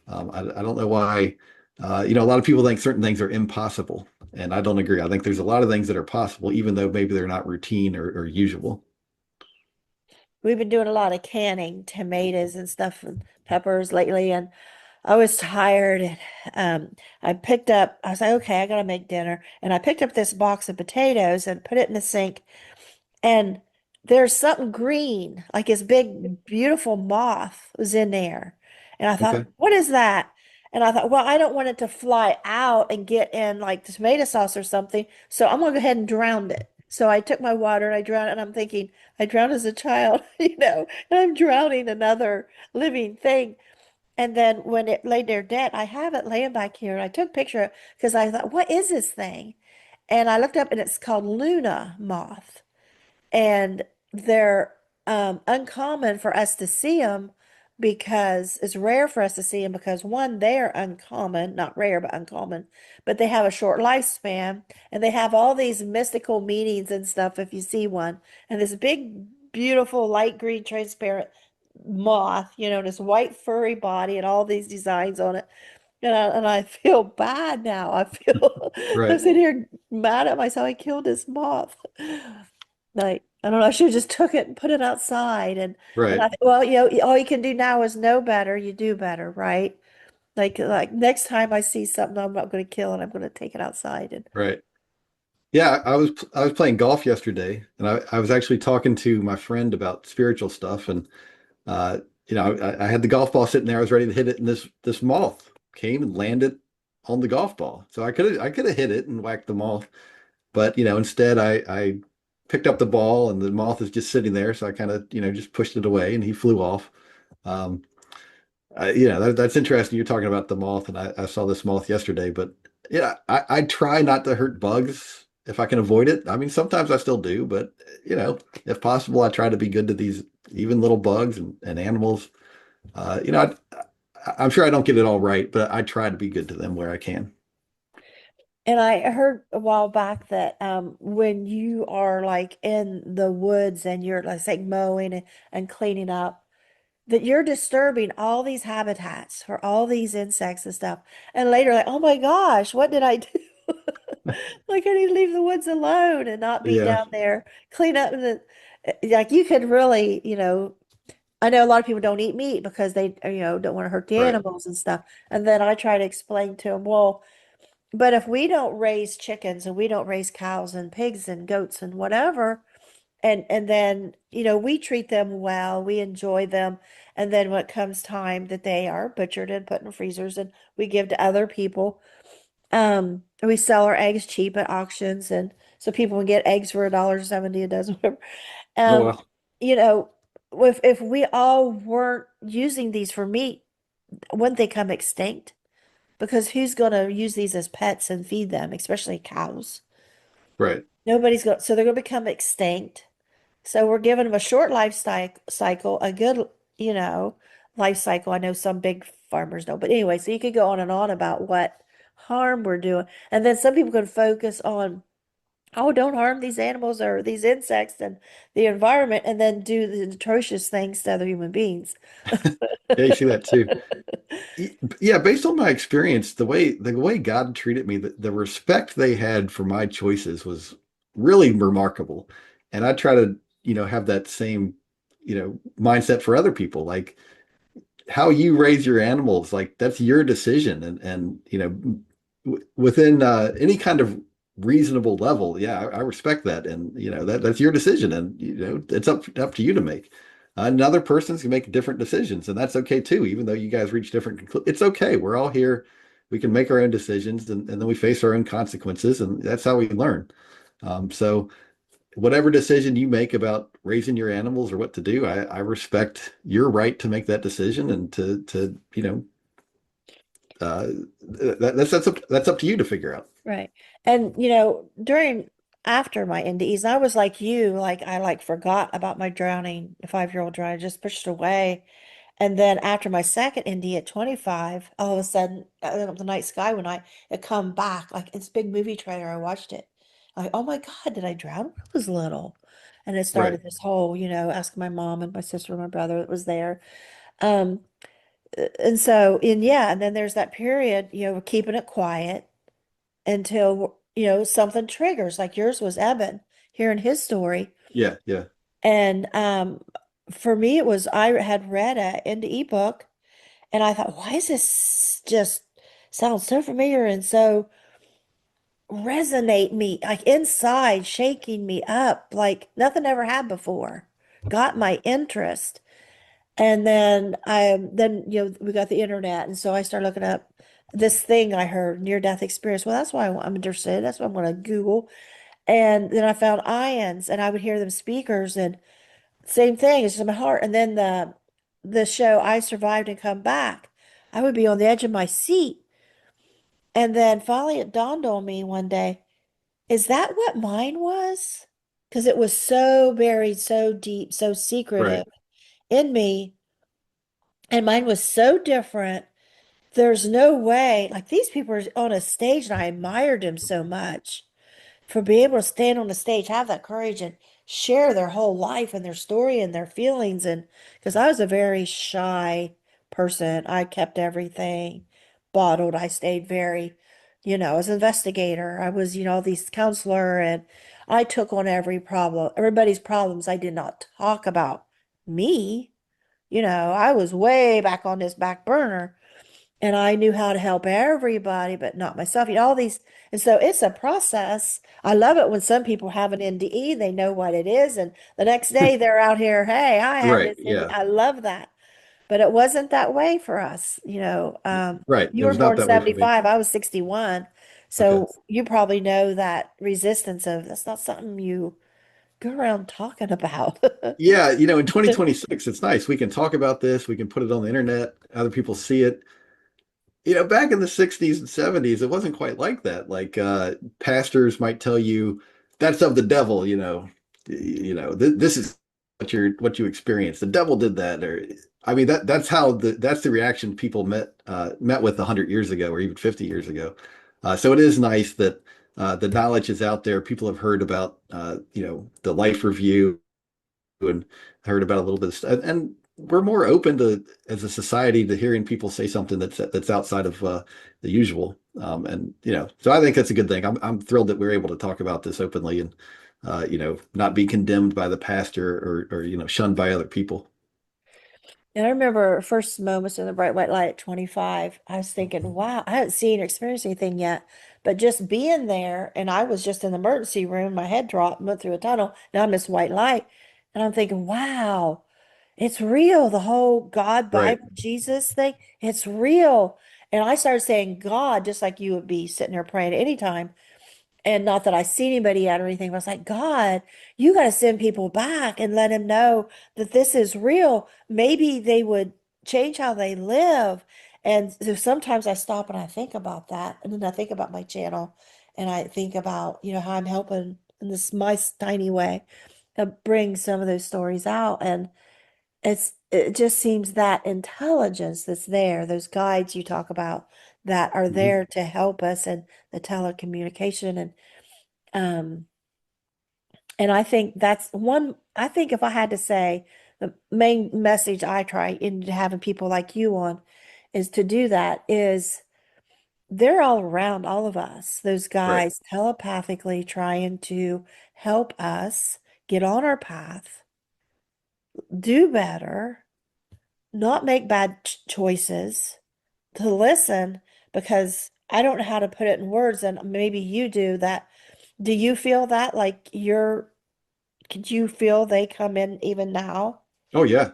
I don't know why. A lot of people think certain things are impossible, and I don't agree. I think there's a lot of things that are possible, even though maybe they're not routine or usual. we've been doing a lot of canning tomatoes and stuff and peppers lately, and I was tired, and I was like, okay, I gotta make dinner. And I picked up this box of potatoes and put it in the sink. And there's something green, like this big, beautiful moth was in there. And I thought, Okay. what is that? And I thought, well, I don't want it to fly out and get in like the tomato sauce or something. So I'm gonna go ahead and drown it. So I took my water and I drowned it. And I'm thinking, I drowned as a child, and I'm drowning another living thing. And then when it laid there dead, I have it laying back here. And I took a picture because I thought, what is this thing? And I looked up and it's called Luna moth, and they're uncommon for us to see them, because it's rare for us to see them because one, they're uncommon, not rare, but uncommon, but they have a short lifespan, and they have all these mystical meanings and stuff if you see one. And this big, beautiful, light green, transparent moth, this white furry body and all these designs on it. And I feel bad now. I feel I'm Right, sitting here mad at myself. I killed this moth. Like, I don't know, I should have just took it and put it outside. And right, well, all you can do now is know better. You do better, right? Like next time I see something I'm not going to kill and I'm going to take it outside. And right. Yeah, I was playing golf yesterday, and I was actually talking to my friend about spiritual stuff, and uh, I had the golf ball sitting there. I was ready to hit it, and this moth came and landed on the golf ball. So I could have hit it and whacked the moth, but instead I picked up the ball, and the moth is just sitting there. So I kind of just pushed it away, and he flew off. Um, that's interesting. You're talking about the moth, and I saw this moth yesterday, but yeah, I try not to hurt bugs if I can avoid it. I mean, sometimes I still do, but if possible, I try to be good to these even little bugs and animals. Uh, you know, I'm sure I don't get it all right, but I try to be good to them where I can. I heard a while back that when you are like in the woods and you're like say mowing and cleaning up, that you're disturbing all these habitats for all these insects and stuff. And later, like, oh my gosh, what did I do? Like, I need to leave the woods alone and not be Yeah, down there clean up like you could really, I know a lot of people don't eat meat because they, don't want to hurt the right. animals and stuff. And then I try to explain to them, well, but if we don't raise chickens and we don't raise cows and pigs and goats and whatever, and then, we treat them well, we enjoy them, and then when it comes time that they are butchered and put in freezers and we give to other people, we sell our eggs cheap at auctions, and so people can get eggs for $1.70 a dozen, whatever. Oh Um, well, you know, if we all weren't using these for meat, wouldn't they come extinct? Because who's going to use these as pets and feed them, especially cows? right. Nobody's going, so they're going to become extinct. So we're giving them a short cycle, a good, you know, life cycle. I know some big farmers don't, but anyway, so you could go on and on about what harm we're doing. And then some people can focus on, oh, don't harm these animals or these insects and the environment, and then do the atrocious things to other human beings. Yeah, you see that too. Yeah, based on my experience, the way God treated me, the respect they had for my choices was really remarkable. And I try to, have that same, mindset for other people. Like how you raise your animals, like that's your decision. And within any kind of reasonable level, yeah, I respect that. And that's your decision. And it's up to you to make. Another person's can make different decisions, and that's okay too, even though you guys reach different conclusions. It's okay. We're all here. We can make our own decisions, and then we face our own consequences, and that's how we learn. So whatever decision you make about raising your animals or what to do, I respect your right to make that decision and to uh, that's up to you to figure out. Right. And after my NDEs, I was like you, like I like forgot about my drowning 5-year-old drowning, just pushed it away. And then after my second NDE at 25, all of a sudden, the night sky one night, it come back like it's big movie trailer. I watched it. Like, oh my God, did I drown when I was little? And it Right. started this whole, asking my mom and my sister and my brother that was there. Um, and so, and then there's that period, we're keeping it quiet until, something triggers, like yours was Evan, hearing his story. Yeah. Yeah. And for me, it was I had read a NDE book, and I thought, why is this just sounds so familiar and so resonate me, like inside, shaking me up, like nothing ever had before. Got my interest. And then we got the internet, and so I started looking up this thing I heard, near-death experience. Well, that's why I'm interested. That's what I'm going to Google. And then I found ions, and I would hear them speakers, and same thing. It's just my heart. And then the show I Survived and Come Back, I would be on the edge of my seat. And then finally, it dawned on me one day, is that what mine was? Because it was so buried, so deep, so Right. secretive in me, and mine was so different. There's no way, like these people are on a stage, and I admired them so much for being able to stand on the stage, have that courage and share their whole life and their story and their feelings. And because I was a very shy person, I kept everything bottled. I stayed very, as an investigator. I was, these counselor, and I took on everybody's problems. I did not talk about me. I was way back on this back burner, and I knew how to help everybody, but not myself. All these, and so it's a process. I love it when some people have an NDE, they know what it is, and the next day they're out here, hey, I have Right. this NDE. Yeah. I love that. But it wasn't that way for us. Right. It You were was not born that way for me. 75, I was 61. Okay. So you probably know that resistance of that's not something you go around talking about. Yeah, in 2026, it's nice. We can talk about this. We can put it on the internet. Other people see it. Back in the 60s and 70s, it wasn't quite like that. Like pastors might tell you that's of the devil, this is what you experience. The devil did that, or I mean that's the reaction people met with 100 years ago or even 50 years ago. So it is nice that the knowledge is out there. People have heard about the life review and heard about a little bit of stuff. And we're more open to, as a society, to hearing people say something that's outside of the usual. And so I think that's a good thing. I'm thrilled that we're able to talk about this openly and not be condemned by the pastor or shunned by other people. And I remember first moments in the bright white light at 25, I was thinking, wow, I hadn't seen or experienced anything yet. But just being there, and I was just in the emergency room, my head dropped, went through a tunnel. Now I'm this white light. And I'm thinking, wow, it's real. The whole God, Right. Bible, Jesus thing, it's real. And I started saying God, just like you would be sitting there praying anytime. And not that I see anybody yet or anything, but I was like, God, you got to send people back and let them know that this is real. Maybe they would change how they live. And so sometimes I stop and I think about that. And then I think about my channel and I think about, how I'm helping in this my tiny way to bring some of those stories out. And it just seems that intelligence that's there, those guides you talk about that are Mhm. there to help us and the telecommunication um, and I think that's one, I think if I had to say the main message I try into having people like you on is to do that is they're all around all of us, those Right. guys telepathically trying to help us get on our path, do better, not make bad choices, to listen because I don't know how to put it in words, and maybe you do that. Do you feel that like could you feel they come in even now? Oh yeah.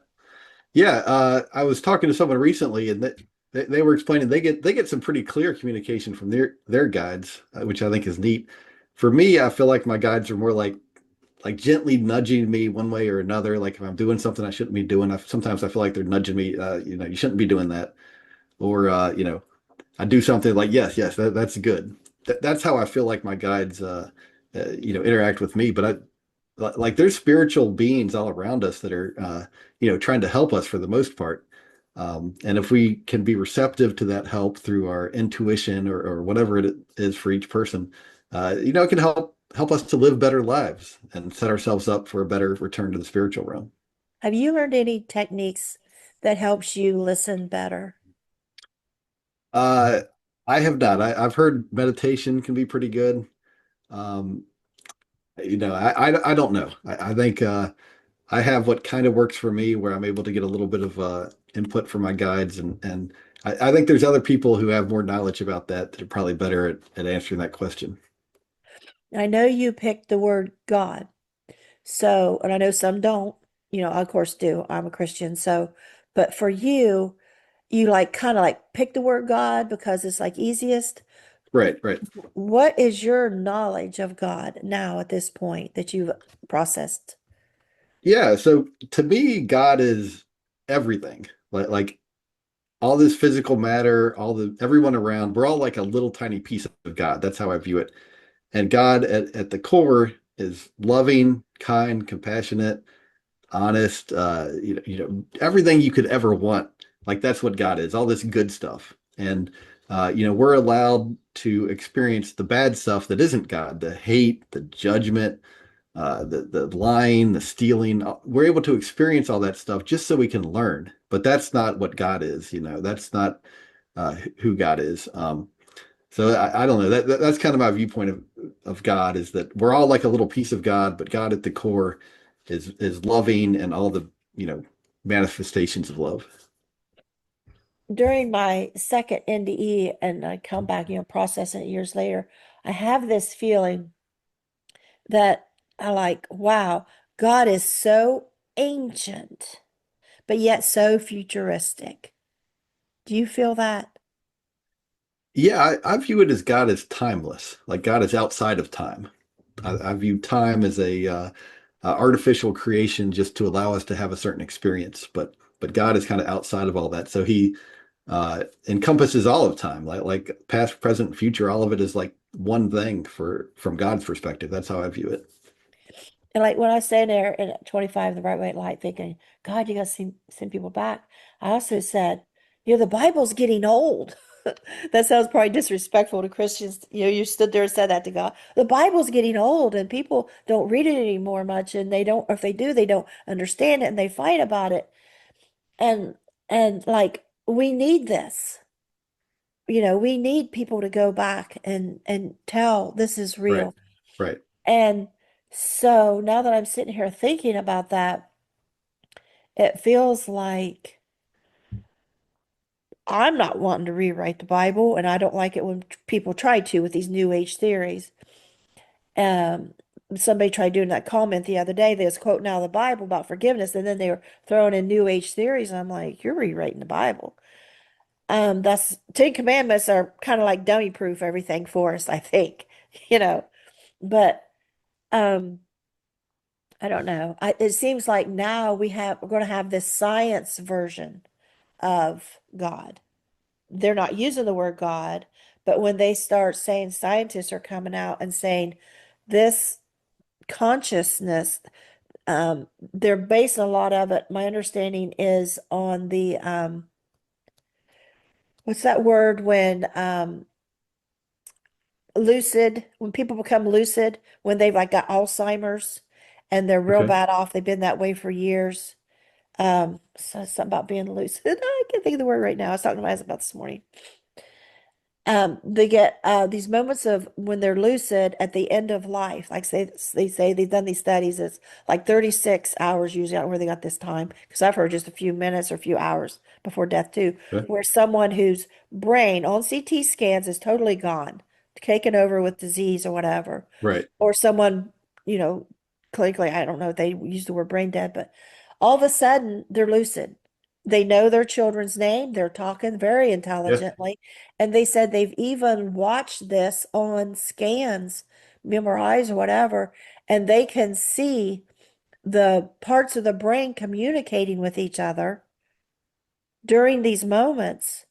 Yeah. I was talking to someone recently, and that they were explaining they get some pretty clear communication from their guides, which I think is neat. For me, I feel like my guides are more like gently nudging me one way or another. Like if I'm doing something I shouldn't be doing, sometimes I feel like they're nudging me. You shouldn't be doing that, or I do something like yes, yes, that's good. That's how I feel like my guides, interact with me. But like there's spiritual beings all around us that are, trying to help us for the most part. And if we can be receptive to that help through our intuition or whatever it is for each person, it can help us to live better lives and set ourselves up for a better return to the spiritual realm. Have you learned any techniques that helps you listen better? Uh, I have not. I've heard meditation can be pretty good. Um, I don't know. I think I have what kind of works for me, where I'm able to get a little bit of input from my guides, and I think there's other people who have more knowledge about that are probably better at answering that question. I know you picked the word God. So, and I know some don't, I of course do. I'm a Christian. So, but for you, you like kind of like pick the word God because it's like easiest. Right, right. What is your knowledge of God now at this point that you've processed? Yeah. So to me, God is everything. Like all this physical matter, everyone around, we're all like a little tiny piece of God. That's how I view it. And God at the core is loving, kind, compassionate, honest, everything you could ever want. Like that's what God is, all this good stuff. And we're allowed to experience the bad stuff that isn't God, the hate, the judgment, the lying, the stealing. We're able to experience all that stuff just so we can learn. But that's not what God is. That's not who God is. So I don't know. That's kind of my viewpoint of God is that we're all like a little piece of God, but God at the core is loving and all the, you know, manifestations of love. During my second NDE, and I come back, processing it years later, I have this feeling that I like, wow, God is so ancient, but yet so futuristic. Do you feel that? Yeah, I view it as God is timeless, like God is outside of time. I view time as a artificial creation just to allow us to have a certain experience, but God is kind of outside of all that. So he encompasses all of time, like past, present, future. All of it is like one thing for from God's perspective. That's how I view it. And like when I stand there at 25 the right way light thinking, God, you got to send people back. I also said, the Bible's getting old. That sounds probably disrespectful to Christians. You stood there and said that to God. The Bible's getting old and people don't read it anymore much and they don't, or if they do, they don't understand it and they fight about it. And like we need this. We need people to go back and tell this is Right. real. Right. And so now that I'm sitting here thinking about that, it feels like I'm not wanting to rewrite the Bible, and I don't like it when people try to with these New Age theories. Um, Somebody tried doing that comment the other day. They was quoting out of the Bible about forgiveness, and then they were throwing in New Age theories. I'm like, you're rewriting the Bible. That's Ten Commandments are kind of like dummy proof everything for us, I think, you know. But um, I don't know. It seems like now we're going to have this science version of God. They're not using the word God, but when they start saying scientists are coming out and saying this consciousness, they're basing a lot of it, my understanding is on the what's that word when lucid, when people become lucid, when they've like got Alzheimer's and they're real Okay. bad off, they've been that way for years. So something about being lucid. I can't think of the word right now. I was talking to my husband about this morning. They get these moments of when they're lucid at the end of life. Like they say they've done these studies. It's like 36 hours usually. I don't know where they got this time because I've heard just a few minutes or a few hours before death too, Okay. where someone whose brain on CT scans is totally gone, taken over with disease or whatever, Right. or someone, you know, clinically, I don't know if they use the word brain dead, but all of a sudden they're lucid. They know their children's name. They're talking very Yeah. intelligently. And they said they've even watched this on scans, MRIs or whatever, and they can see the parts of the brain communicating with each other during these moments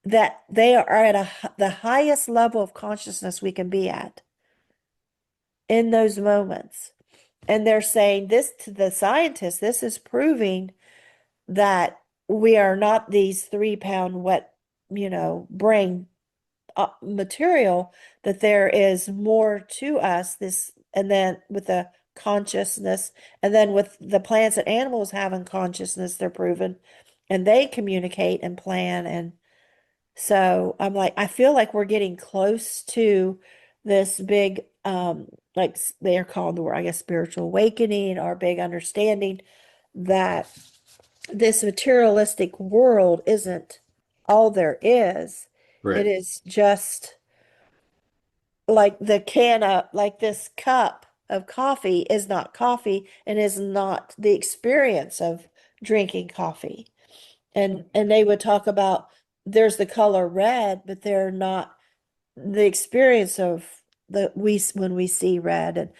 that they are at the highest level of consciousness we can be at in those moments. And they're saying this to the scientists, this is proving that we are not these 3 pound wet, brain material, that there is more to us, this, and then with the consciousness, and then with the plants and animals having consciousness, they're proven, and they communicate and plan. And so I'm like, I feel like we're getting close to this big, like they're called the word, I guess, spiritual awakening or big understanding that this materialistic world isn't all there is. It Right. is just like the can of, like this cup of coffee is not coffee and is not the experience of drinking coffee. And they would talk about there's the color red, but they're not the experience of the we when we see red.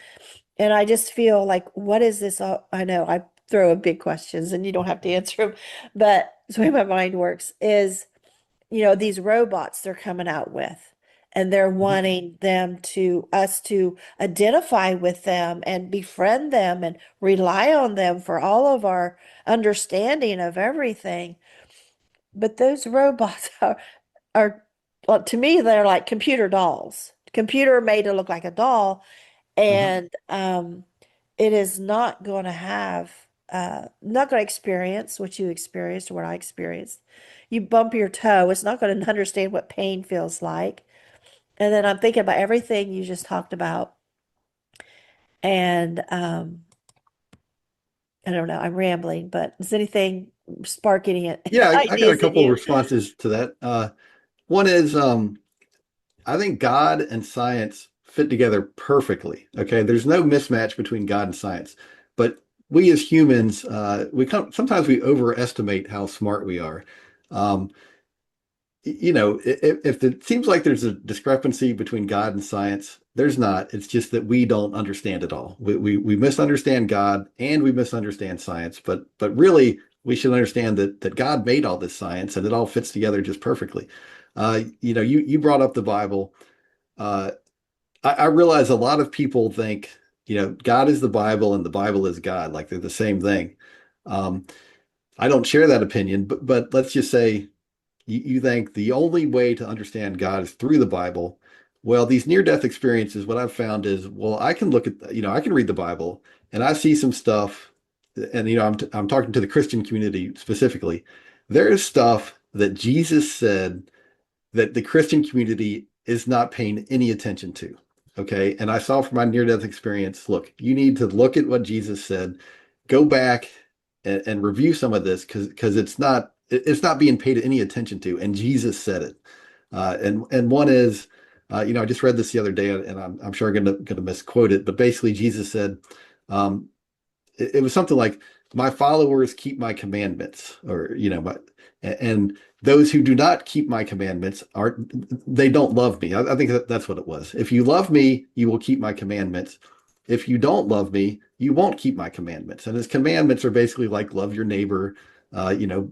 And I just feel like, what is this? I know I throw in big questions and you don't have to answer them, but the way my mind works is, these robots they're coming out with, and they're Mhm. wanting us to identify with them and befriend them and rely on them for all of our understanding of everything. But those robots are, well, to me, they're like computer dolls. Computer made to look like a doll, Mhm. and it is not going to have. not going to experience what you experienced or what I experienced. You bump your toe, it's not going to understand what pain feels like. And then I'm thinking about everything you just talked about. And I don't know, I'm rambling, but does anything spark any Yeah, I got a ideas in couple of you? responses to that. One is I think God and science fit together perfectly. Okay, there's no mismatch between God and science, but we as humans, sometimes we overestimate how smart we are. Um, if it seems like there's a discrepancy between God and science, there's not. It's just that we don't understand it all. We misunderstand God and we misunderstand science, but really we should understand that God made all this science and it all fits together just perfectly. You brought up the Bible. Uh, I realize a lot of people think, God is the Bible and the Bible is God, like they're the same thing. Um, I don't share that opinion, but let's just say you think the only way to understand God is through the Bible. Well, these near-death experiences, what I've found is, well, I can look at, I can read the Bible and I see some stuff, and I'm talking to the Christian community specifically. There is stuff that Jesus said that the Christian community is not paying any attention to. Okay. And I saw from my near death experience, look, you need to look at what Jesus said, go back and review some of this because it's not being paid any attention to. And Jesus said it. And one is, I just read this the other day, and I'm sure I'm gonna misquote it, but basically Jesus said, um, it was something like, my followers keep my commandments, or and those who do not keep my commandments they don't love me. I think that's what it was. If you love me, you will keep my commandments. If you don't love me, you won't keep my commandments. And his commandments are basically like, love your neighbor, uh, you know,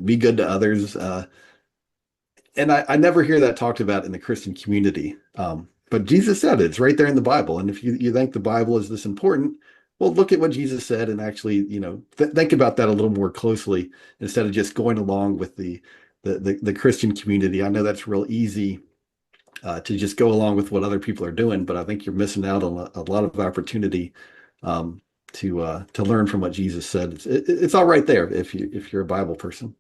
be good to others. And I never hear that talked about in the Christian community. But Jesus said it's right there in the Bible. And if you think the Bible is this important, well, look at what Jesus said and actually, think about that a little more closely instead of just going along with the Christian community. I know that's real easy to just go along with what other people are doing, but I think you're missing out on a lot of opportunity um, to learn from what Jesus said. It's all right there if you're a Bible person.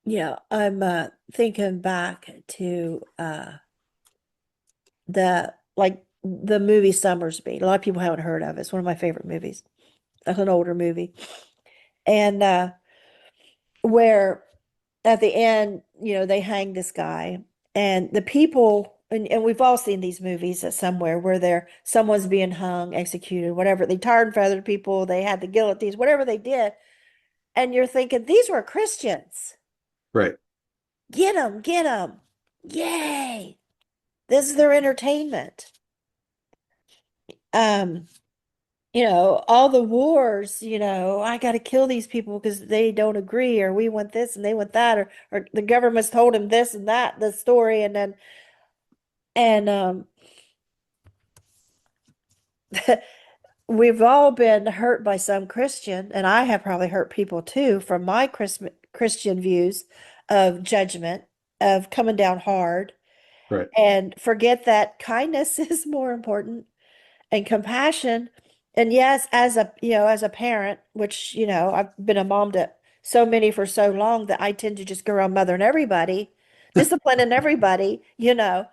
Yeah, I'm thinking back to the movie Summersby. A lot of people haven't heard of it. It's one of my favorite movies. It's an older movie. And where at the end, they hang this guy and the people and we've all seen these movies at somewhere where someone's being hung, executed, whatever. They tarred and feathered people, they had the guillotines, whatever they did. And you're thinking, these were Christians. Right. Get them, get them. Yay. This is their entertainment. Um, all the wars, I got to kill these people because they don't agree, or we want this and they want that, or the government's told them this and that, the story, and we've all been hurt by some Christian, and I have probably hurt people too from my Christian views of judgment, of coming down hard, Right. and forget that kindness is more important and compassion. And yes, as a parent, which, I've been a mom to so many for so long that I tend to just go around mothering everybody, disciplining everybody, and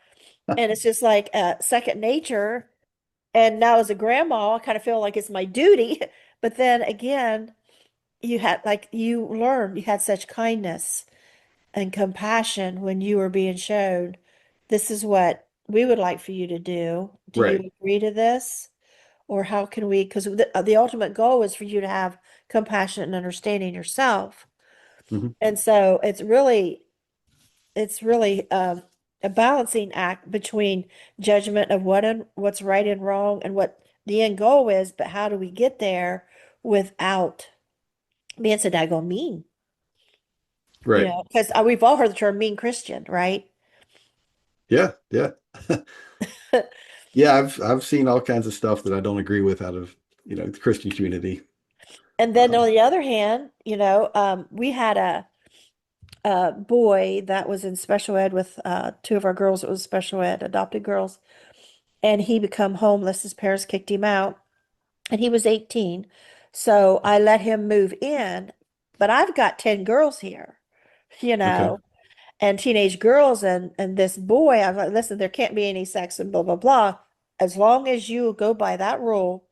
it's just like second nature. And now as a grandma, I kind of feel like it's my duty. But then again, you had such kindness and compassion when you were being shown, this is what we would like for you to do. Do Right. you agree to this? Or how can we, because the ultimate goal is for you to have compassion and understanding yourself. Mhm. And so it's really a balancing act between judgment of what's right and wrong and what the end goal is, but how do we get there without being so daggone mean? Right. Because we've all heard the term mean Christian, right? Yeah. Yeah. Yeah. I've seen all kinds of stuff that I don't agree with out of, the Christian community. And then on Um, the other hand, we had a boy that was in special ed with two of our girls that was special ed, adopted girls, and he become homeless. His parents kicked him out, and he was 18. So I let him move in, but I've got 10 girls here, you Okay. know, and teenage girls and this boy. I'm like, listen, there can't be any sex and blah, blah, blah. As long as you go by that rule,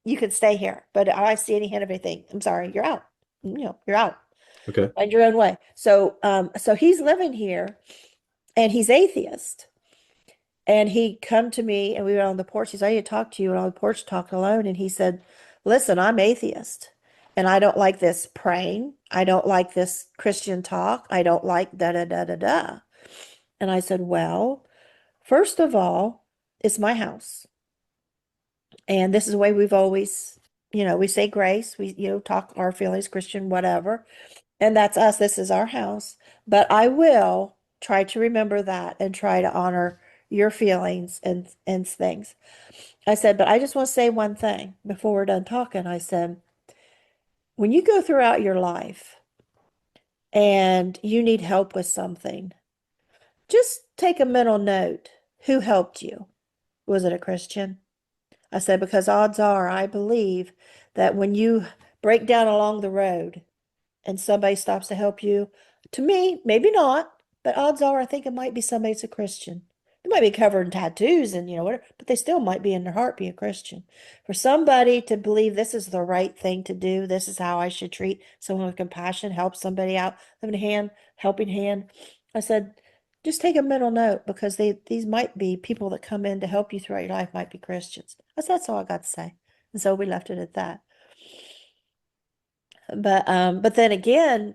you can stay here. But if I see any hint of anything, I'm sorry, you're out. You're out. Okay. Find your own way. So he's living here and he's atheist. And he come to me and we were on the porch. He said, I need to talk to you. And on the porch, talked alone. And he said, listen, I'm atheist and I don't like this praying. I don't like this Christian talk. I don't like da da da da da. And I said, well, first of all, it's my house. And this is the way we've always, we say grace, we, talk our feelings, Christian, whatever. And that's us. This is our house. But I will try to remember that and try to honor your feelings and things. I said, but I just want to say one thing before we're done talking. I said, when you go throughout your life and you need help with something, just take a mental note. Who helped you? Was it a Christian? I said, because odds are, I believe that when you break down along the road and somebody stops to help you, to me, maybe not, but odds are, I think it might be somebody that's a Christian. They might be covered in tattoos and, whatever, but they still might be in their heart be a Christian. For somebody to believe this is the right thing to do, this is how I should treat someone with compassion, help somebody out, helping hand. I said, just take a mental note because these might be people that come in to help you throughout your life might be Christians. That's all I got to say. And so we left it at that. But then again,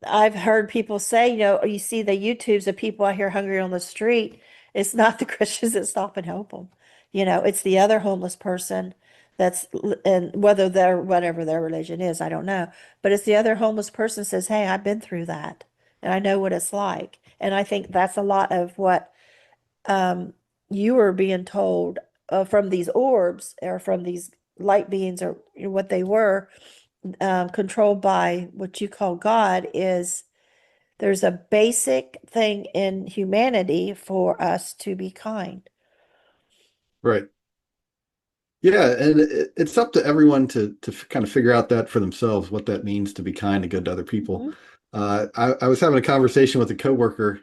I've heard people say, you see the YouTubes of people out here hungry on the street. It's not the Christians that stop and help them. It's the other homeless person and whether they're whatever their religion is, I don't know. But it's the other homeless person says, hey, I've been through that and I know what it's like. And I think that's a lot of what um, you were being told from these orbs or from these light beings or what they were controlled by what you call God is there's a basic thing in humanity for us to be kind. Right. Yeah, and it's up to everyone to kind of figure out that for themselves, what that means to be kind and good to other people. Mhm. I was having a conversation with a coworker,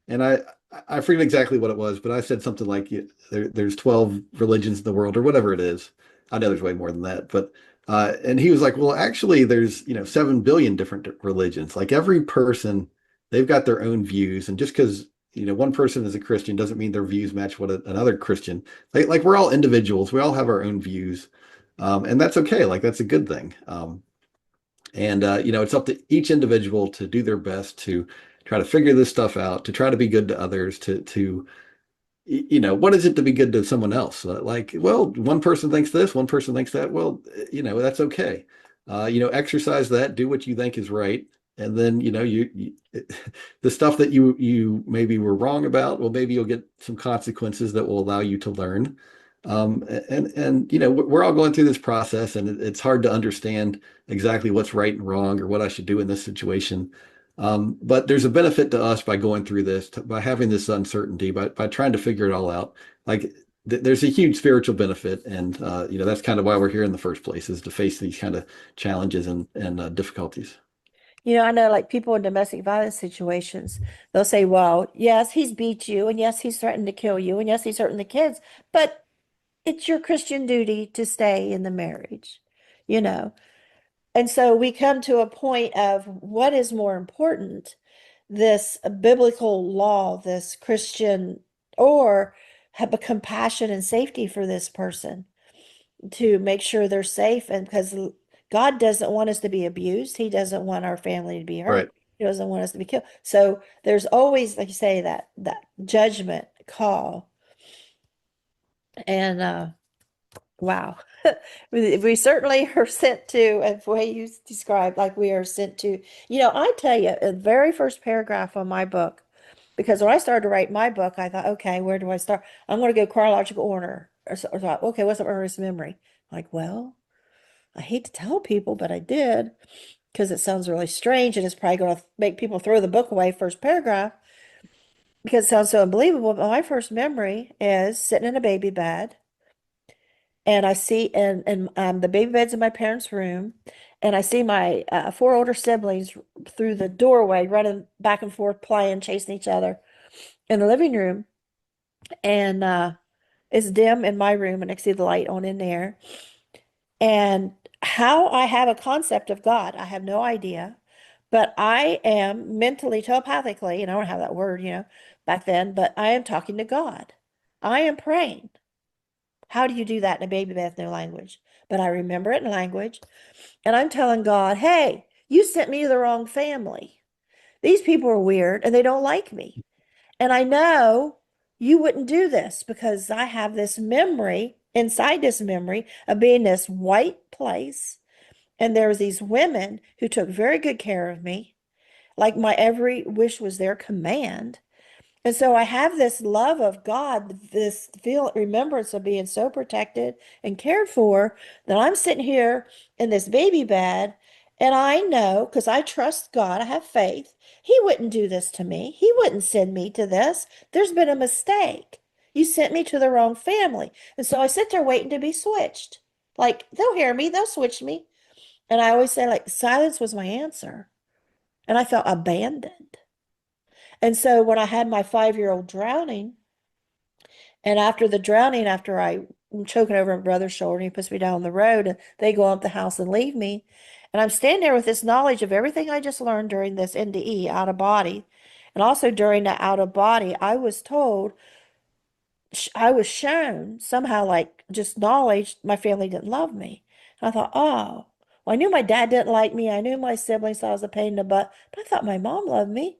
and I forget exactly what it was, but I said something like there's 12 religions in the world or whatever it is. I know there's way more than that, but and he was like, well, actually, there's 7 billion different religions. Like every person, they've got their own views, and just because one person is a Christian doesn't mean their views match what another Christian. Like we're all individuals, we all have our own views, and that's okay. Like that's a good thing. And it's up to each individual to do their best to try to figure this stuff out, to try to be good to others, to what is it to be good to someone else? Like, well, one person thinks this, one person thinks that. Well, that's okay. Exercise that, do what you think is right, and then the stuff that you maybe were wrong about, well, maybe you'll get some consequences that will allow you to learn. And we're all going through this process, and it's hard to understand exactly what's right and wrong or what I should do in this situation. But there's a benefit to us by going through this, by having this uncertainty, by trying to figure it all out. Like there's a huge spiritual benefit, and that's kind of why we're here in the first place, is to face these kind of challenges and difficulties. I know like people in domestic violence situations, they'll say, well, yes, he's beat you, and yes, he's threatened to kill you, and yes, he's hurting the kids, but it's your Christian duty to stay in the marriage, you know. And so we come to a point of what is more important, this biblical law, this Christian, or have a compassion and safety for this person to make sure they're safe. And because God doesn't want us to be abused, He doesn't want our family to be Right. hurt. He doesn't want us to be killed. So there's always, like you say, that judgment call. And wow. We certainly are sent to, and the way you described, like we are sent to, I tell you, the very first paragraph on my book, because when I started to write my book, I thought, okay, where do I start? I'm going to go chronological order. Or thought, okay, what's the earliest memory? Like, well, I hate to tell people, but I did because it sounds really strange and it's probably going to make people throw the book away first paragraph because it sounds so unbelievable. But my first memory is sitting in a baby bed and I see and the baby bed's in my parents' room, and I see my four older siblings through the doorway running back and forth, playing, chasing each other in the living room, and it's dim in my room, and I see the light on in there. And how I have a concept of God, I have no idea, but I am mentally, telepathically, and I don't have that word, back then, but I am talking to God. I am praying. How do you do that in a baby with no language? But I remember it in language. And I'm telling God, hey, you sent me to the wrong family. These people are weird and they don't like me. And I know you wouldn't do this because I have this memory inside this memory of being this white place. And there was these women who took very good care of me. Like my every wish was their command. And so I have this love of God, this feel remembrance of being so protected and cared for that I'm sitting here in this baby bed and I know because I trust God, I have faith. He wouldn't do this to me. He wouldn't send me to this. There's been a mistake. You sent me to the wrong family. And so I sit there waiting to be switched. Like they'll hear me, they'll switch me. And I always say like silence was my answer. And I felt abandoned. And so when I had my 5-year-old drowning, and after the drowning, after I'm choking over my brother's shoulder, and he puts me down the road, and they go up the house and leave me. And I'm standing there with this knowledge of everything I just learned during this NDE out of body. And also during the out of body, I was told, I was shown somehow like just knowledge my family didn't love me. And I thought, oh, well, I knew my dad didn't like me. I knew my siblings thought I was a pain in the butt, but I thought my mom loved me.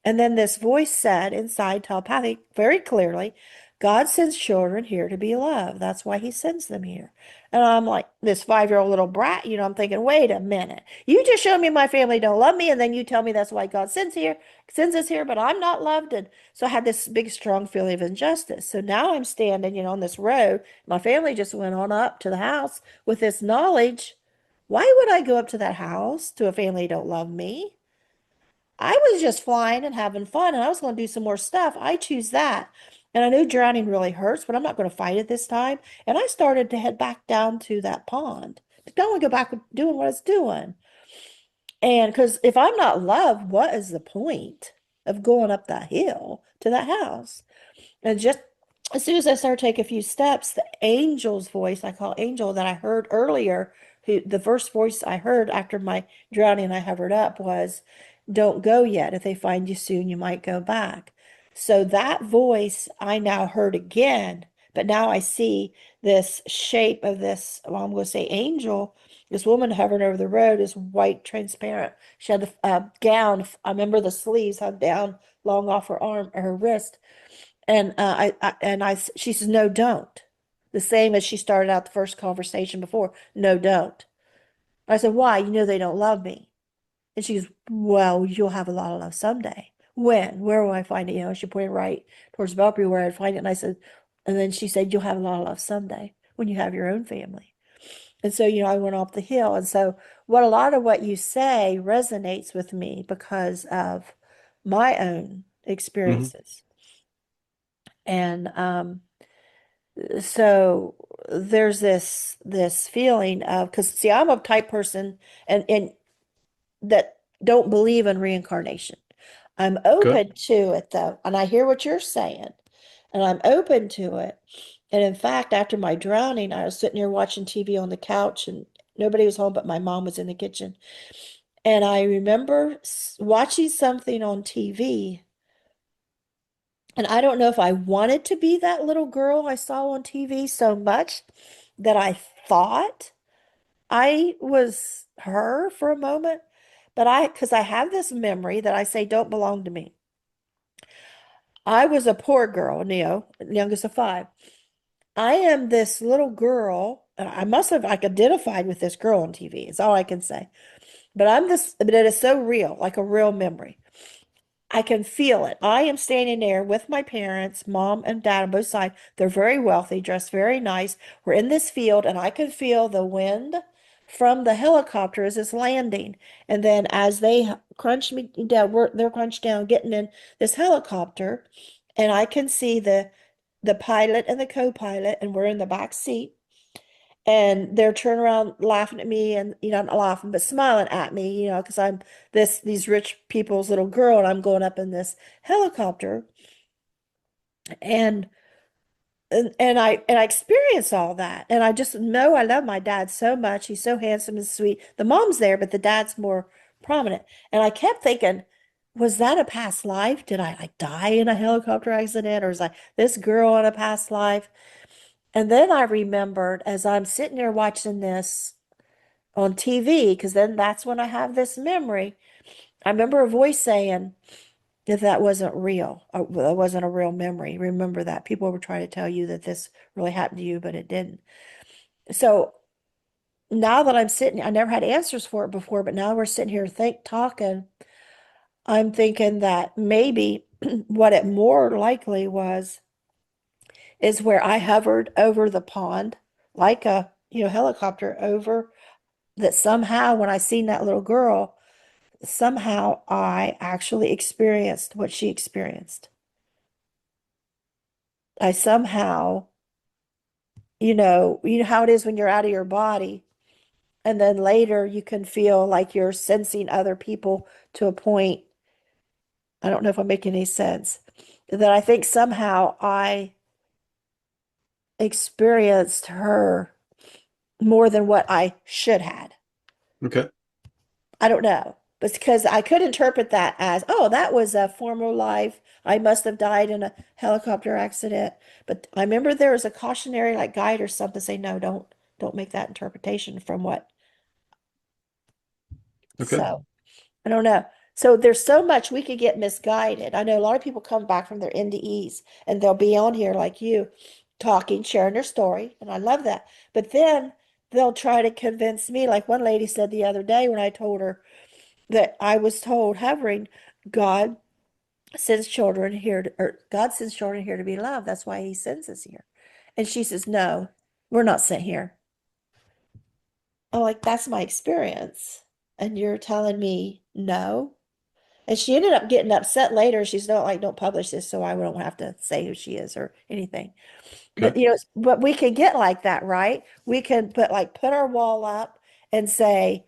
And then this voice said inside telepathic very clearly, God sends children here to be loved. That's why he sends them here. And I'm like this 5-year-old little brat, I'm thinking, wait a minute. You just showed me my family don't love me, and then you tell me that's why God sends us here, but I'm not loved. And so I had this big, strong feeling of injustice. So now I'm standing, on this road. My family just went on up to the house with this knowledge. Why would I go up to that house to a family who don't love me? I was just flying and having fun, and I was going to do some more stuff. I choose that. And I knew drowning really hurts, but I'm not going to fight it this time. And I started to head back down to that pond. I don't want to go back doing what it's doing. And because if I'm not loved, what is the point of going up that hill to that house? And just as soon as I started taking a few steps, the angel's voice, I call angel, that I heard earlier, who the first voice I heard after my drowning, I hovered up was, don't go yet. If they find you soon, you might go back. So that voice I now heard again, but now I see this shape of this, well, I'm going to say angel, this woman hovering over the road is white, transparent. She had a gown. I remember the sleeves hung down long off her arm or her wrist. And she says, no, don't. The same as she started out the first conversation before. No, don't. I said, why? You know they don't love me. And she goes, well, you'll have a lot of love someday. When? Where will I find it? She pointed right towards Belpre where I'd find it. And I said, and then she said, you'll have a lot of love someday when you have your own family. And so, I went off the hill. And so a lot of what you say resonates with me because of my own Hmm. experiences. And so there's this feeling of, because see, I'm a type person and that don't believe in reincarnation. I'm Okay. open to it though, and I hear what you're saying, and I'm open to it. And in fact, after my drowning, I was sitting here watching TV on the couch, and nobody was home, but my mom was in the kitchen. And I remember watching something on TV, and I don't know if I wanted to be that little girl I saw on TV so much that I thought I was her for a moment, but because I have this memory that I say don't belong to me. I was a poor girl, youngest of five. I am this little girl. I must have like identified with this girl on TV. It's all I can say. But it is so real, like a real memory. I can feel it. I am standing there with my parents, mom and dad on both sides. They're very wealthy, dressed very nice. We're in this field, and I can feel the wind from the helicopter as it's landing. And then as they crunch me down, they're crunched down, getting in this helicopter, and I can see the pilot and the co-pilot, and we're in the back seat. and they're turning around laughing at me and, not laughing, but smiling at me, because I'm these rich people's little girl and I'm going up in this helicopter. And and I experienced all that. And I just know I love my dad so much. He's so handsome and sweet. The mom's there, but the dad's more prominent. And I kept thinking, was that a past life? Did I like die in a helicopter accident? Or was I this girl in a past life? And then I remembered as I'm sitting there watching this on TV, because then that's when I have this memory. I remember a voice saying, if that wasn't real, that wasn't a real memory. Remember that. People were trying to tell you that this really happened to you, but it didn't. So now that I'm sitting, I never had answers for it before, but now we're sitting here talking. I'm thinking that maybe what it more likely was is where I hovered over the pond like a, helicopter over that somehow when I seen that little girl, somehow I actually experienced what she experienced. I somehow you know how it is when you're out of your body, and then later you can feel like you're sensing other people to a point. I don't know if I'm making any sense. That I think somehow I experienced her more than what I should had. Okay. I don't know. But because I could interpret that as, oh, that was a former life. I must have died in a helicopter accident. But I remember there was a cautionary like guide or something say, no, don't make that interpretation from what. Okay. So I don't know. So there's so much we could get misguided. I know a lot of people come back from their NDEs and they'll be on here like you, talking, sharing their story, and I love that. But then they'll try to convince me, like one lady said the other day when I told her that I was told hovering, God sends children here to, or God sends children here to be loved. That's why he sends us here. And she says, no, we're not sent here. I'm like, that's my experience. And you're telling me no? And she ended up getting upset later. She's not like, don't publish this so I don't have to say who she is or anything. But Okay. but we can get like that, right? We can put our wall up and say,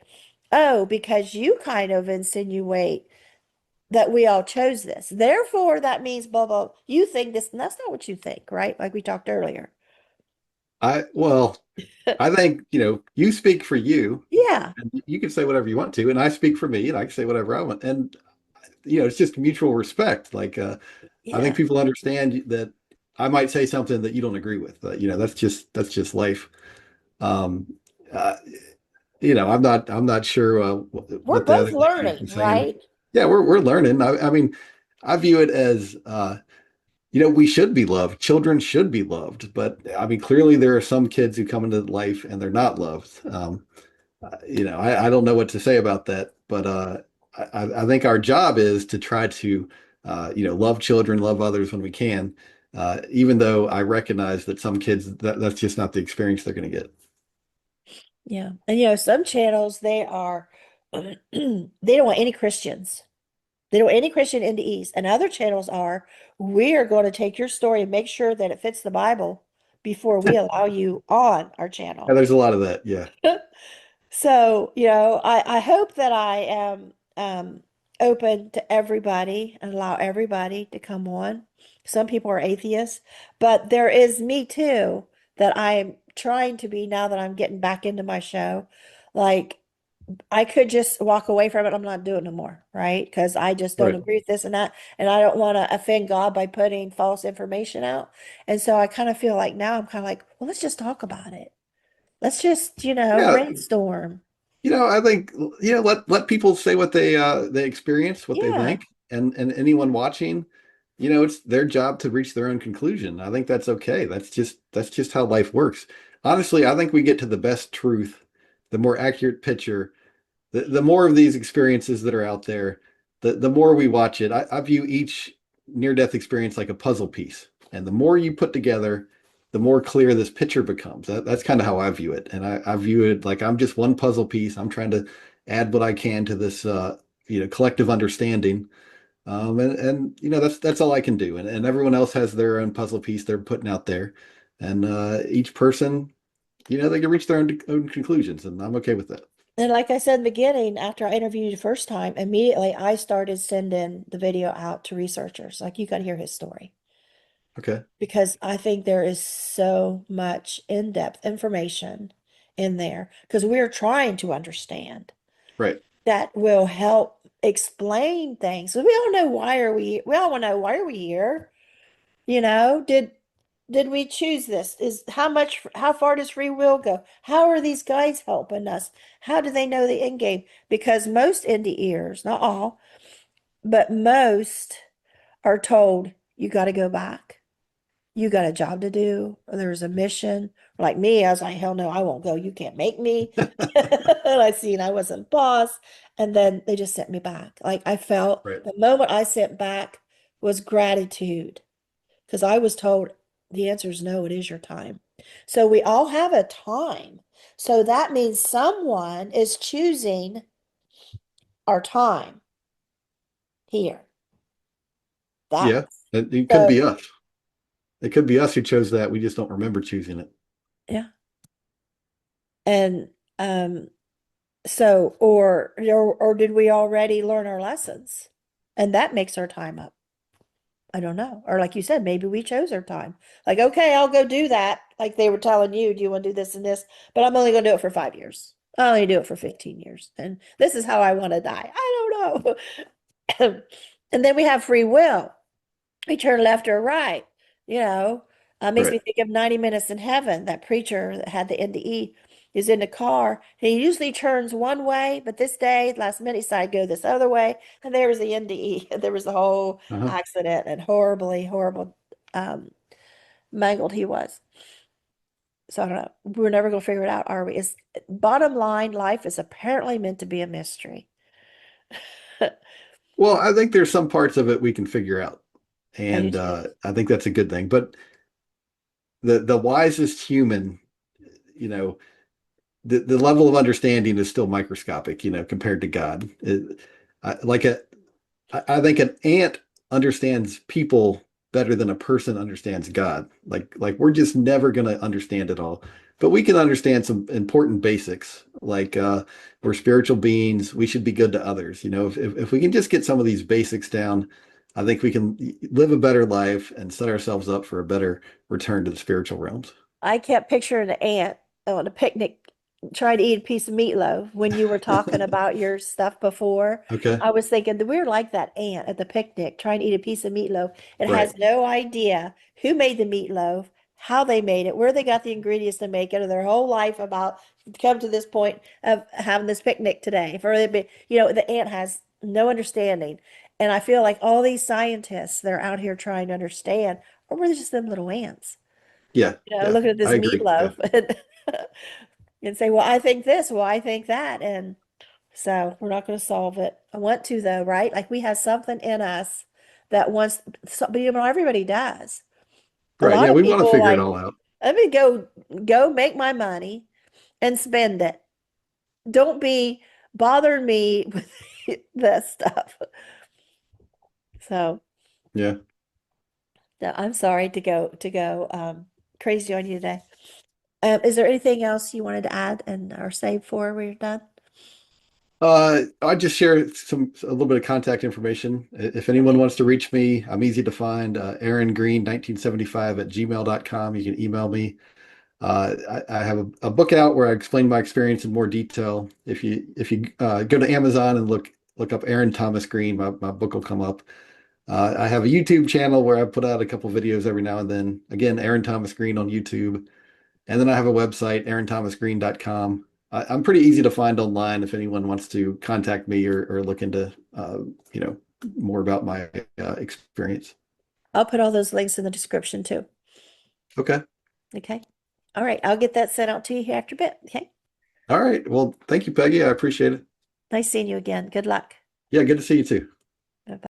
oh, because you kind of insinuate that we all chose this. Therefore, that means blah blah. You think this, and that's not what you think, right? Like we talked earlier. Well, I think, you speak for you Yeah, and you can say whatever you want to, and I speak for me and I can say whatever I want. And, it's just mutual respect. Like, I think yeah. people understand that I might say something that you don't agree with. That's just life. Um, uh, I'm not sure We're what the both other lady learning, was saying. right? Yeah, we're learning. I mean, I view it as we should be loved. Children should be loved, but I mean, clearly there are some kids who come into life and they're not loved. I don't know what to say about that, but I think our job is to try to, love children, love others when we can, even though I recognize that some kids that's just not the experience they're going to get. Yeah. And some channels they are they don't want any Christians. They don't want any Christian NDEs. And other channels are, we are going to take your story and make sure that it fits the Bible before we allow you on our Yeah, channel. there's a lot of that. Yeah. So, I hope that I am open to everybody and allow everybody to come on. Some people are atheists, but there is me too that I'm trying to be now that I'm getting back into my show. Like, I could just walk away from it. I'm not doing it no more, right? Because I just don't Right. agree with this and that. And I don't want to offend God by putting false information out. And so I kind of feel like now I'm kind of like, well, let's just talk about it. Let's just, Yeah. brainstorm. I think let people say what they experience, what they Yeah. think, and anyone watching, it's their job to reach their own conclusion. I think that's okay. That's just how life works. Honestly, I think we get to the best truth, the more accurate picture, the more of these experiences that are out there, the more we watch it. I view each near-death experience like a puzzle piece, and the more you put together, the more clear this picture becomes. That's kind of how I view it, and I view it like I'm just one puzzle piece. I'm trying to add what I can to this, collective understanding. And that's all I can do. And everyone else has their own puzzle piece they're putting out there, and each person they can reach their own conclusions, and I'm okay with that. And like I said in the beginning, after I interviewed you the first time, immediately I started sending the video out to researchers. Like, you got to hear his story Okay. because I think there is so much in-depth information in there because we're trying to understand Right. that will help explain things. So we all know why are we all want to know why are we here? You know, did we choose this? Is how far does free will go? How are these guys helping us? How do they know the end game? Because most NDEers, not all, but most are told you got to go back. You got a job to do, or there's a mission. Like me, I was like, hell no, I won't go. You can't make me. And I seen I wasn't boss. And then they just sent me back. Like I felt Right. the moment I sent back was gratitude because I was told the answer is no, it is your time. So we all have a time. So that means someone is choosing our time here. That Yeah. It could so be us. It could be us who chose that. We just don't remember choosing it. yeah. And so or did we already learn our lessons? And that makes our time up. I don't know. Or like you said, maybe we chose our time. Like, okay, I'll go do that. Like they were telling you, do you want to do this and this? But I'm only going to do it for 5 years. I only do it for 15 years. And this is how I want to die. I don't know. And then we have free will. We turn left or right, you know. Makes Right. me think of 90 Minutes in Heaven. That preacher that had the NDE is in the car. He usually turns one way, but this day, last minute, he decided to go this other way. And there was the NDE. There was a whole Uh-huh. accident and horrible, um, mangled he was. So I don't know. We're never going to figure it out, are we? Is bottom line, life is apparently meant to be a mystery. Well, I think there's some parts of it we can figure out, I do and too. I think that's a good thing. But the wisest human, you know, the level of understanding is still microscopic, compared to God. Like I think an ant understands people better than a person understands God. Like we're just never going to understand it all, but we can understand some important basics. Like we're spiritual beings, we should be good to others. If we can just get some of these basics down, I think we can live a better life and set ourselves up for a better return to the spiritual realms. I kept picturing an ant on a picnic trying to eat a piece of meatloaf when you were talking about your stuff before. Okay. I was thinking that we're like that ant at the picnic trying to eat a piece of meatloaf. It Right. has no idea who made the meatloaf, how they made it, where they got the ingredients to make it, or their whole life about to come to this point of having this picnic today. For it be, the ant has no understanding. And I feel like all these scientists that are out here trying to understand, or we're just them little ants Yeah. Yeah. looking at this I agree. Yeah. meatloaf and say, well, I think this, well, I think that. And so we're not going to solve it. I want to, though, right? Like we have something in us that wants, but everybody does. A Right. lot Yeah. of We want to people figure it like, all out. let me go make my money and spend it. Don't be bothering me with this stuff. So Yeah. no, I'm sorry to go crazy on you today. Is there anything else you wanted to add and or say before we're done? I just share a little bit of contact information. If anyone Okay. wants to reach me, I'm easy to find. Aaron Green 1975 at gmail.com. You can email me. I have a book out where I explain my experience in more detail. If you go to Amazon and look up Aaron Thomas Green, my book will come up. I have a YouTube channel where I put out a couple videos every now and then. Again, Aaron Thomas Green on YouTube. And then I have a website, aaronthomasgreen.com. I'm pretty easy to find online if anyone wants to contact me or look into, you know, more about my experience. I'll put all those links in the description too. Okay. Okay. All right. I'll get that sent out to you here after a bit. Okay. All right. Well, thank you, Peggy. I appreciate it. Nice seeing you again. Good luck. Yeah, good to see you too. Bye-bye.